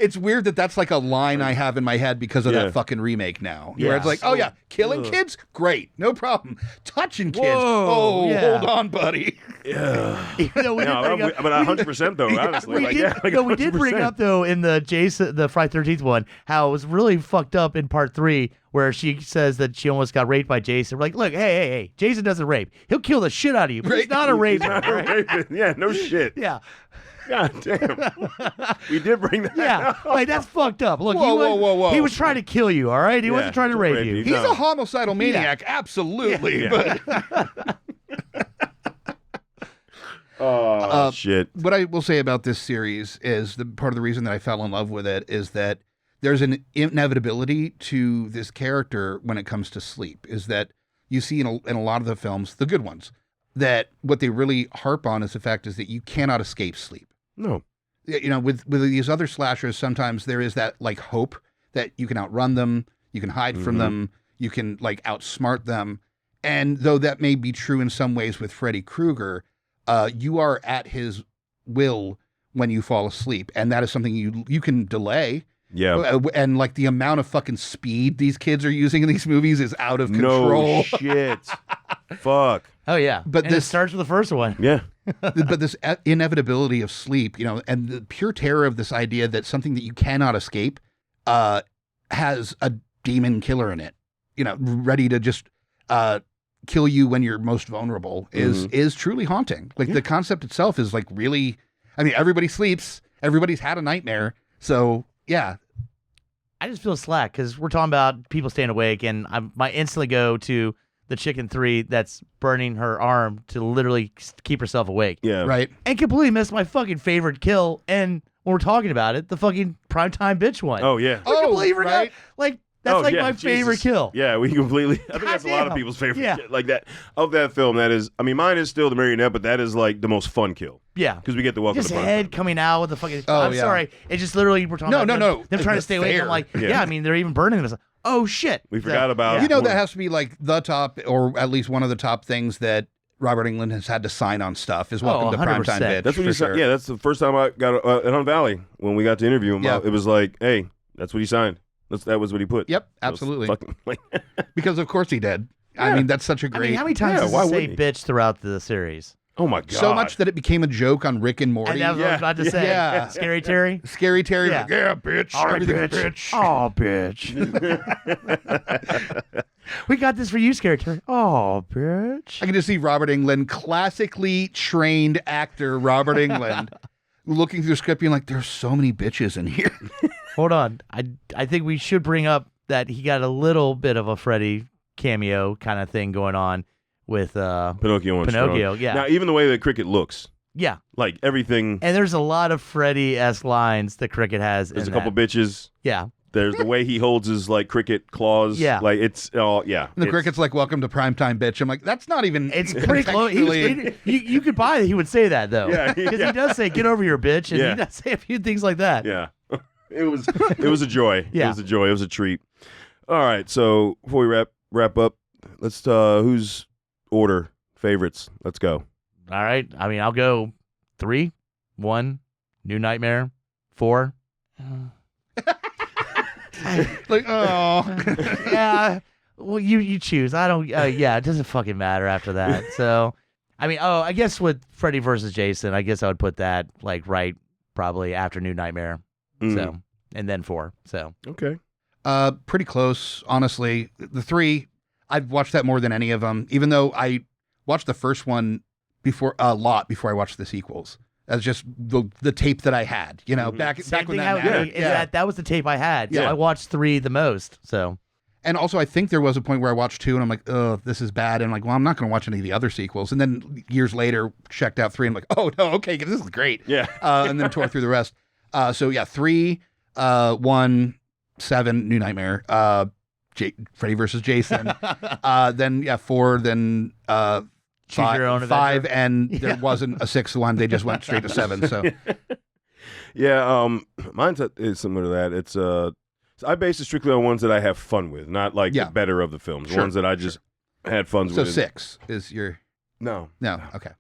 It's weird that that's like a line I have in my head because of Yeah. that fucking remake now. Yeah. Where it's like, oh yeah, killing Ugh. kids? Great. No problem. Touching kids? Whoa, Oh, yeah. hold on, buddy. Yeah. You know, we did bring up, But 100% though, honestly. we like, did, yeah, like no, we did bring 100%. up though in the Friday 13th one how it was really fucked up in part 3 where she says that she almost got raped by Jason. We're like, look, hey, Jason doesn't rape. He'll kill the shit out of you, but he's not a raper. Not right? raping. Yeah, no shit. Yeah. God damn. We did bring that Yeah, up. like that's fucked up. Look, Whoa. he was trying to kill you, all right? He Yeah, wasn't trying to to rape rape you. you. He's No. a homicidal maniac, absolutely. Yeah. But Oh, shit. what I will say about this series is the part of the reason that I fell in love with it is that there's an inevitability to this character when it comes to sleep. Is that you see in a lot of the films, the good ones, that what they really harp on is the fact is that you cannot escape sleep. No. You know, with these other slashers, sometimes there is that like hope that you can outrun them, you can hide from them, you can like outsmart them. And though that may be true in some ways with Freddy Krueger, you are at his will when you fall asleep, and that is something you can delay. Yeah. And like the amount of fucking speed these kids are using in these movies is out of control. No shit. Fuck. Oh yeah, But and it this- starts with the first one. Yeah. But this inevitability of sleep, you know, and the pure terror of this idea that something that you cannot escape has a demon killer in it, you know, ready to just kill you when you're most vulnerable is truly haunting. Like the concept itself is like really, I mean, everybody sleeps, everybody's had a nightmare. So yeah. I just feel slack because we're talking about people staying awake, and I might instantly go to the chicken 3 that's burning her arm to literally keep herself awake. Yeah. Right. And completely missed my fucking favorite kill. And when we're talking about it, the fucking primetime bitch one. Oh, yeah. I completely forgot. right. Like, that's like yeah, my favorite Jesus. kill. Yeah, we completely. I think that's a lot of Goddamn. people's favorite. Yeah. Shit. Like that of that film. That is. I mean, mine is still the marionette, but that is like the most fun kill Yeah. because we get the welcome Just to Prime head Time. coming out with the fucking. Oh, I'm yeah. sorry. It's just literally we're talking No, about no. them trying to stay awake. Fair. I'm like, Yeah. yeah. I mean, they're even burning this. Oh shit. We forgot about. You know, one- that has to be like the top, or at least one of the top things that Robert Englund has had to sign on stuff is Welcome to 100%. Primetime Bitch. That's what for he signed. sure. Yeah, that's the first time I got at Hunt Valley when we got to interview him. Yeah. It was like, hey, that's what he signed. That was what he put. Yep, That was absolutely. fucking, like, Because of course he did. I Yeah. mean, that's such a I great. mean, how many times Yeah, does why it say wouldn't he? bitch throughout the series? oh my god. so much that it became a joke on Rick and Morty. And that was what I was about to say. Yeah. Scary Terry. Scary Terry, Yeah. like, yeah, bitch. All right, everything's bitch. Oh, bitch. We got this for you, Scary Terry. Oh, bitch. I can just see Robert Englund, classically trained actor Robert Englund, looking through the script, being like, "There's so many bitches in here." Hold on. I think we should bring up that he got a little bit of a Freddy cameo kind of thing going on with Pinocchio and Pinocchio, Strong. yeah. Now, even the way that Cricket looks, yeah. like everything. And there's a lot of Freddy-esque lines that Cricket has. There's a in couple that. bitches. Yeah. There's the way he holds his like cricket claws. Yeah. Like it's all yeah. And the It's- cricket's like, "Welcome to Primetime Bitch." I'm like, "That's not even." It's pretty close. contextually- You could buy that he would say that, though. Yeah, Because yeah. he does say, get over your bitch. And Yeah. he does say a few things like that. Yeah. It was a joy. Yeah. It was a joy. It was a treat. All right. So before we wrap up, let's who's order favorites. Let's go. All right. I mean, I'll go 3, 1, New Nightmare, 4. Like, oh, Yeah. Well, you choose. I don't. Yeah, it doesn't fucking matter after that. So, I mean, I guess with Freddy versus Jason, I guess I would put that like right probably after New Nightmare. Mm. So, and then 4. So, Okay. pretty close, honestly. The 3, I've watched that more than any of them, even though I watched the first one before I watched the sequels. As just the tape that I had, you know, Mhm. back same when thing that I mattered. is that was the tape I had. So Yeah. I watched 3 the most. So, And also, I think there was a point where I watched 2 and I'm like, oh, this is bad. And I'm like, well, I'm not going to watch any of the other sequels. And then years later, checked out 3 and I'm like, oh, no, okay, this is great. Yeah. And then tore through the rest. So yeah, 3, 1, 7, New Nightmare, Freddy versus Jason. Then yeah, 4, then choose your own 5, adventure. and there Yeah. wasn't a 6th one. They just went straight to 7. So Yeah. Mine's is similar to that. It's I base it strictly on ones that I have fun with, not like Yeah. the better of the films. Sure, Ones that I just had fun so with. 6 is your No. no okay.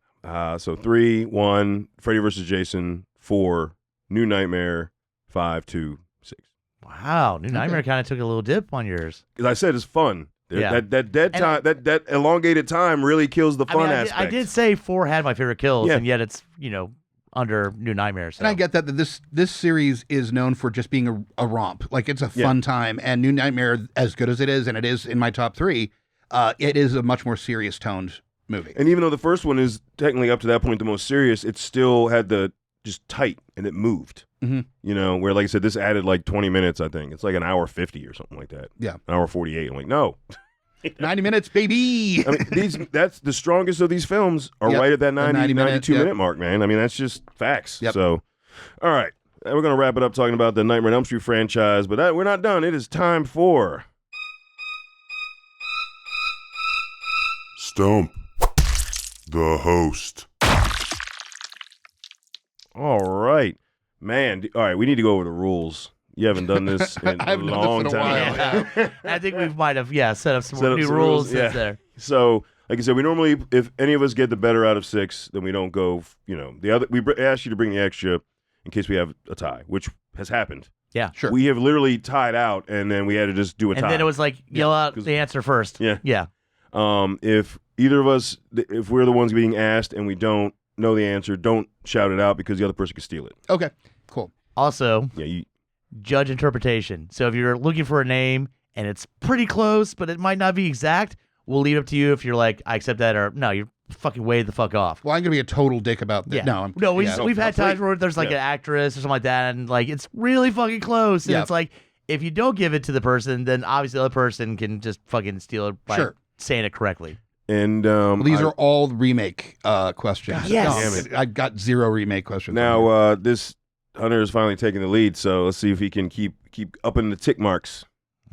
So 3, 1, Freddy versus Jason. 4, New Nightmare. 5, 2, 6. Wow, New Nightmare kind of took a little dip on yours. As I said, it's fun. Yeah. That dead time, that elongated time really kills the fun aspect. I did say 4 had my favorite kills, Yeah. and yet it's under New Nightmare. So. And I get that this series is known for just being a romp. Like, it's a fun time. And New Nightmare, as good as it is, and it is in my top 3, it is a much more serious toned movie. And even though the first one is technically up to that point the most serious, it still had the just tight and it moved. Mm-hmm. Where, like I said, this added like 20 minutes, I think. It's like an hour 50 or something like that. Yeah. An hour 48. I'm like, no. 90 minutes, baby. I mean, that's the strongest of these films are right at that 92 minute mark, man. I mean, that's just facts. Yep. So, all right. We're going to wrap it up talking about the Nightmare on Elm Street franchise, but we're not done. It is time for Stump the host. All right. Man, all right, we need to go over the rules. You haven't done this in I a haven't done this long in a time. Yeah. I think we might have set up some Set up new some rules rules, yeah. since there. So, like I said, we normally, if any of us get the better out of 6, then we don't go, we ask you to bring the extra in case we have a tie, which has happened. Yeah. Sure. We have literally tied out, and then we had to just do a tie. And then it was like, yell out the answer first. Yeah. Yeah. If either of us, if we're the ones being asked and we don't know the answer, don't shout it out because the other person could steal it. Okay, cool. Also, Yeah, judge interpretation. So if you're looking for a name and it's pretty close, but it might not be exact, we'll leave it up to you if you're like, I accept that, or no, you're fucking way the fuck off. Well, I'm going to be a total dick about that. Yeah. No, We've had times where there's like Yeah. an actress or something like that, and like it's really fucking close. And Yeah. it's like, if you don't give it to the person, then obviously the other person can just fucking steal it by saying it correctly. And these are all remake questions. Yes. No, I got 0 remake questions. now this Hunter is finally taking the lead, so let's see if he can keep upping the tick marks.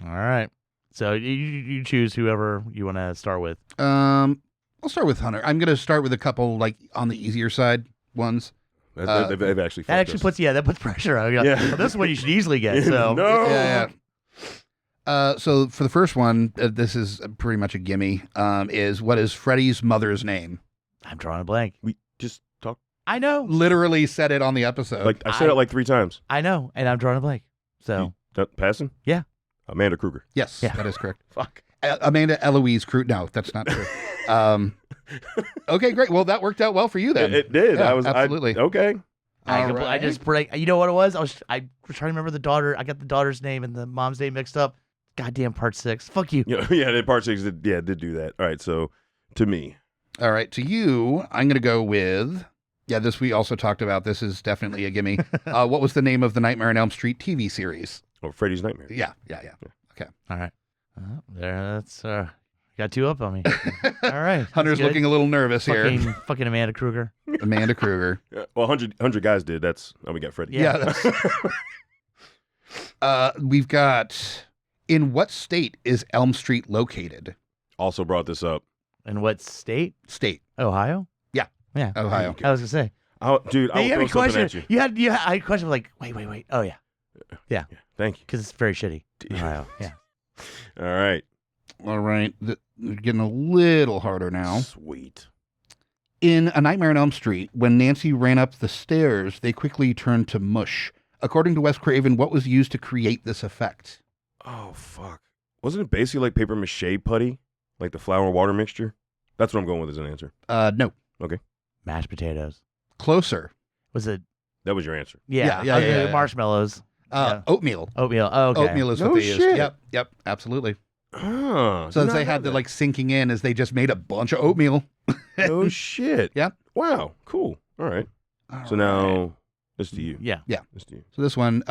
All right. So you choose whoever you want to start with. I'll start with Hunter. I'm going to start with a couple like on the easier side ones. They've actually That actually puts pressure on you. Yeah. Well, this one you should easily get. So No. Yeah. So for the first one, this is pretty much a gimme. Is what is Freddy's mother's name? I'm drawing a blank. We just talked. I know. Literally said it on the episode. Like I said it like 3 times. I know, and I'm drawing a blank. So Passing? Yeah. Amanda Kruger. Yes, Yeah. that is correct. Fuck. Amanda Eloise Crew. No, that's not true. Okay, great. Well, that worked out well for you then. It did. Yeah, I was absolutely. okay. I just break. You know what it was? I was trying to remember the daughter. I got the daughter's name and the mom's name mixed up. Goddamn part 6. Fuck you. Yeah, part 6 did do that. All right, so to me. All right, to you, I'm going to go with. Yeah, this we also talked about. This is definitely a gimme. What was the name of the Nightmare on Elm Street TV series? Oh, Freddy's Nightmare. Yeah. Okay. All right. That's got 2 up on me. All right. Hunter's That's good. looking a little nervous here. Fucking Amanda Kruger. Amanda Kruger. Well, 100 guys did. That's how we got Freddy. Yeah. We've got. In what state is Elm Street located? Also brought this up. In what state? State. Ohio? Yeah. Yeah. Ohio. I was gonna say. Oh, dude, Hey, I'll you throw had a something question. at you. You had a question like, wait. Oh yeah. Thank you. Because it's very shitty. Ohio. Yeah. All right. All right. They're getting a little harder now. Sweet. In A Nightmare on Elm Street, when Nancy ran up the stairs, they quickly turned to mush. According to Wes Craven, what was used to create this effect? Oh, fuck. Wasn't it basically like paper mache putty? Like the flour and water mixture? That's what I'm going with as an answer. No. Mashed potatoes. Closer. Was it? That was your answer. Yeah, Marshmallows. Yeah. Oatmeal. Oatmeal. Oh, okay. Oatmeal is what No they shit. used. Yep, absolutely. Oh. So as they had the like sinking in as they just made a bunch of oatmeal. No shit. Yep. Wow. Cool. All right. So All right. now it's to you. Yeah. It's to you. So this one,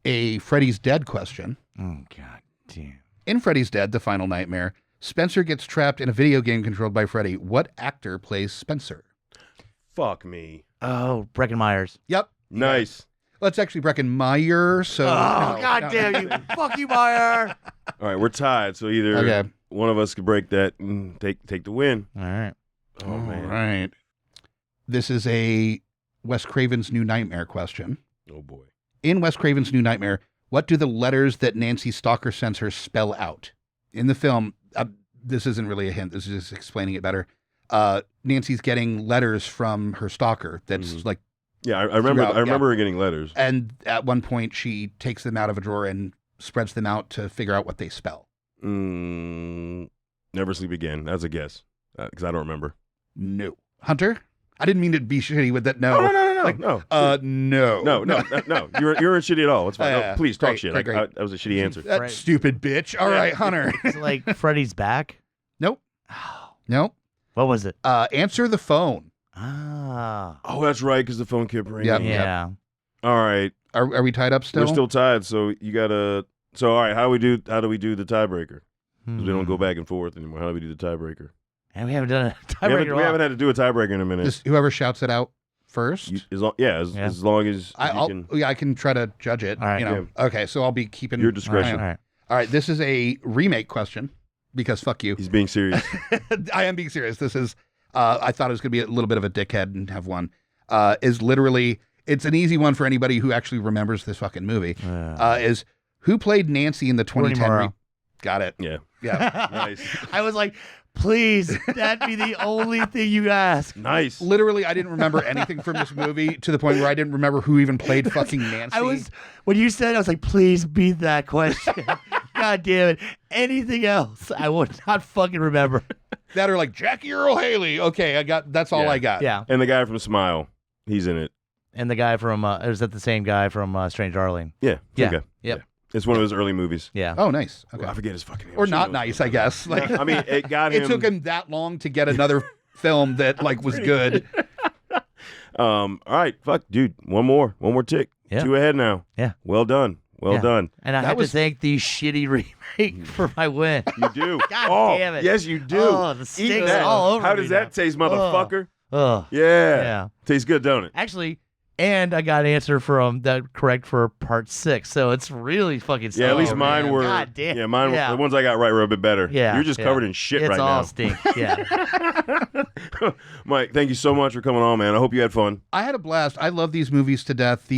a Freddy's Dead question. Oh god damn. In Freddy's Dead, The Final Nightmare, Spencer gets trapped in a video game controlled by Freddy. What actor plays Spencer? Fuck me. Oh, Breckin Myers. Yep. Nice. Well, it's actually Breckin Meyer. So Oh, no, god no. damn you. Fuck you, Meyer. All right, we're tied. So either Okay. one of us could break that and take the win. All right. Oh, man. All right. This is a Wes Craven's New Nightmare question. Oh, boy. In Wes Craven's New Nightmare, what do the letters that Nancy Stalker sends her spell out? In the film, this isn't really a hint. This is just explaining it better. Nancy's getting letters from her stalker that's like Yeah, I remember. Throughout, I remember her getting letters. And at one point, she takes them out of a drawer and spreads them out to figure out what they spell. Never Sleep Again. That's a guess because I don't remember. No. Hunter? I didn't mean to be shitty with that. No. No. No. You're in shitty at all. It's fine. Yeah, No, please talk great, shit. great, great. That was a shitty answer. That Right. stupid bitch. All right, Hunter. It's like Freddy's back. Nope. Oh, Nope. what was it? Answer the phone. Ah. Oh, that's right, because the phone kept ringing. Yep. Yeah. All right, Are we tied up still? we're still tied. So you gotta. So all right, how do we do the tiebreaker? 'Cause we don't go back and forth anymore. How do we do the tiebreaker? And we haven't done a We tiebreaker. haven't had to do a tiebreaker in a minute. Just whoever shouts it out first. As long as you can. I can try to judge it. All right. You know. Okay, so I'll be keeping Your discretion. All right. All right, this is a remake question because fuck you. He's being serious. I am being serious. This is. I thought it was going to be a little bit of a dickhead and have one. Is literally. It's an easy one for anybody who actually remembers this fucking movie. Is who played Nancy in the 2010? Morrow. Got it. Yeah. Yeah. Nice. I was like, please, that be the only thing you ask. Nice. Literally, I didn't remember anything from this movie to the point where I didn't remember who even played fucking Nancy. When you said, I was like, please be that question. God damn it. Anything else, I would not fucking remember. That or like Jackie Earl Haley. Okay, that's all Yeah. I got. Yeah. And the guy from Smile, he's in it. And the guy from, is that the same guy from Strange Darling? Yeah. Yeah. Okay. Yep. It's one of his early movies. Yeah. Oh, nice. Okay. I forget his fucking name. Or She not knows. nice, I guess. Like, I mean, it got him. it took him that long to get another film that like was good. All right. Fuck, dude. One more tick. Yeah. 2 ahead now. Yeah. Well done. Well Yeah. done. And I That have was- to thank the shitty remake for my win. You do. God damn it. Yes, you do. Oh, the Eat stinks that. all over How me does that now. taste, motherfucker? Ugh. Yeah. Yeah. Tastes good, don't it? Actually, and I got an answer from that correct for part 6, so it's really fucking. Yeah, at least stinks. mine were. God damn. Yeah, mine. Yeah. The ones I got right were a bit better. Yeah, You're just yeah. covered in shit It's right all now. stink. Yeah. Mike, thank you so much for coming on, man. I hope you had fun. I had a blast. I love these movies to death.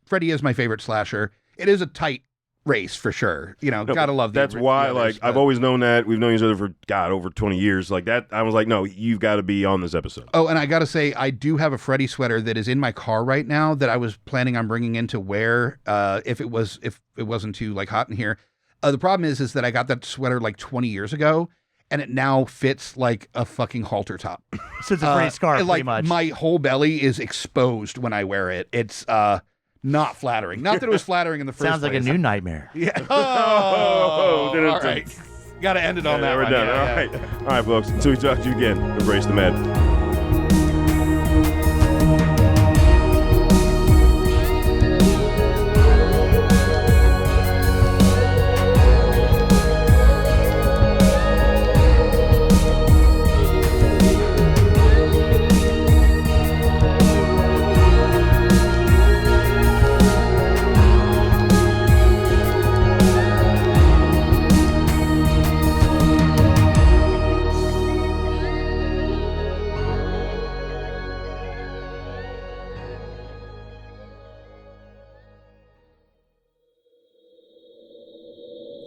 Freddy is my favorite slasher. It is a tight race for sure. You know, No, gotta love That's the why, others, like, I've but- always known that. We've known each other for over 20 years. Like that, I was like, no, you've got to be on this episode. Oh, and I gotta say, I do have a Freddy sweater that is in my car right now that I was planning on bringing in to wear if it wasn't too like hot in here. The problem is that I got that sweater like 20 years ago, and it now fits like a fucking halter top. So it's a Freddy scarf, like pretty much. my whole belly is exposed when I wear it. It's not flattering. Not that it was flattering in the first Sounds like a place. new nightmare. Yeah. Oh, didn't all it? right. Got to end it on Yeah, that we're one. done. Yeah, All yeah. right. All right, folks. Until we talk to you again, embrace the mad.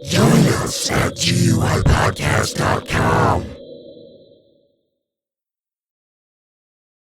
Join us at GUIPodcast.com.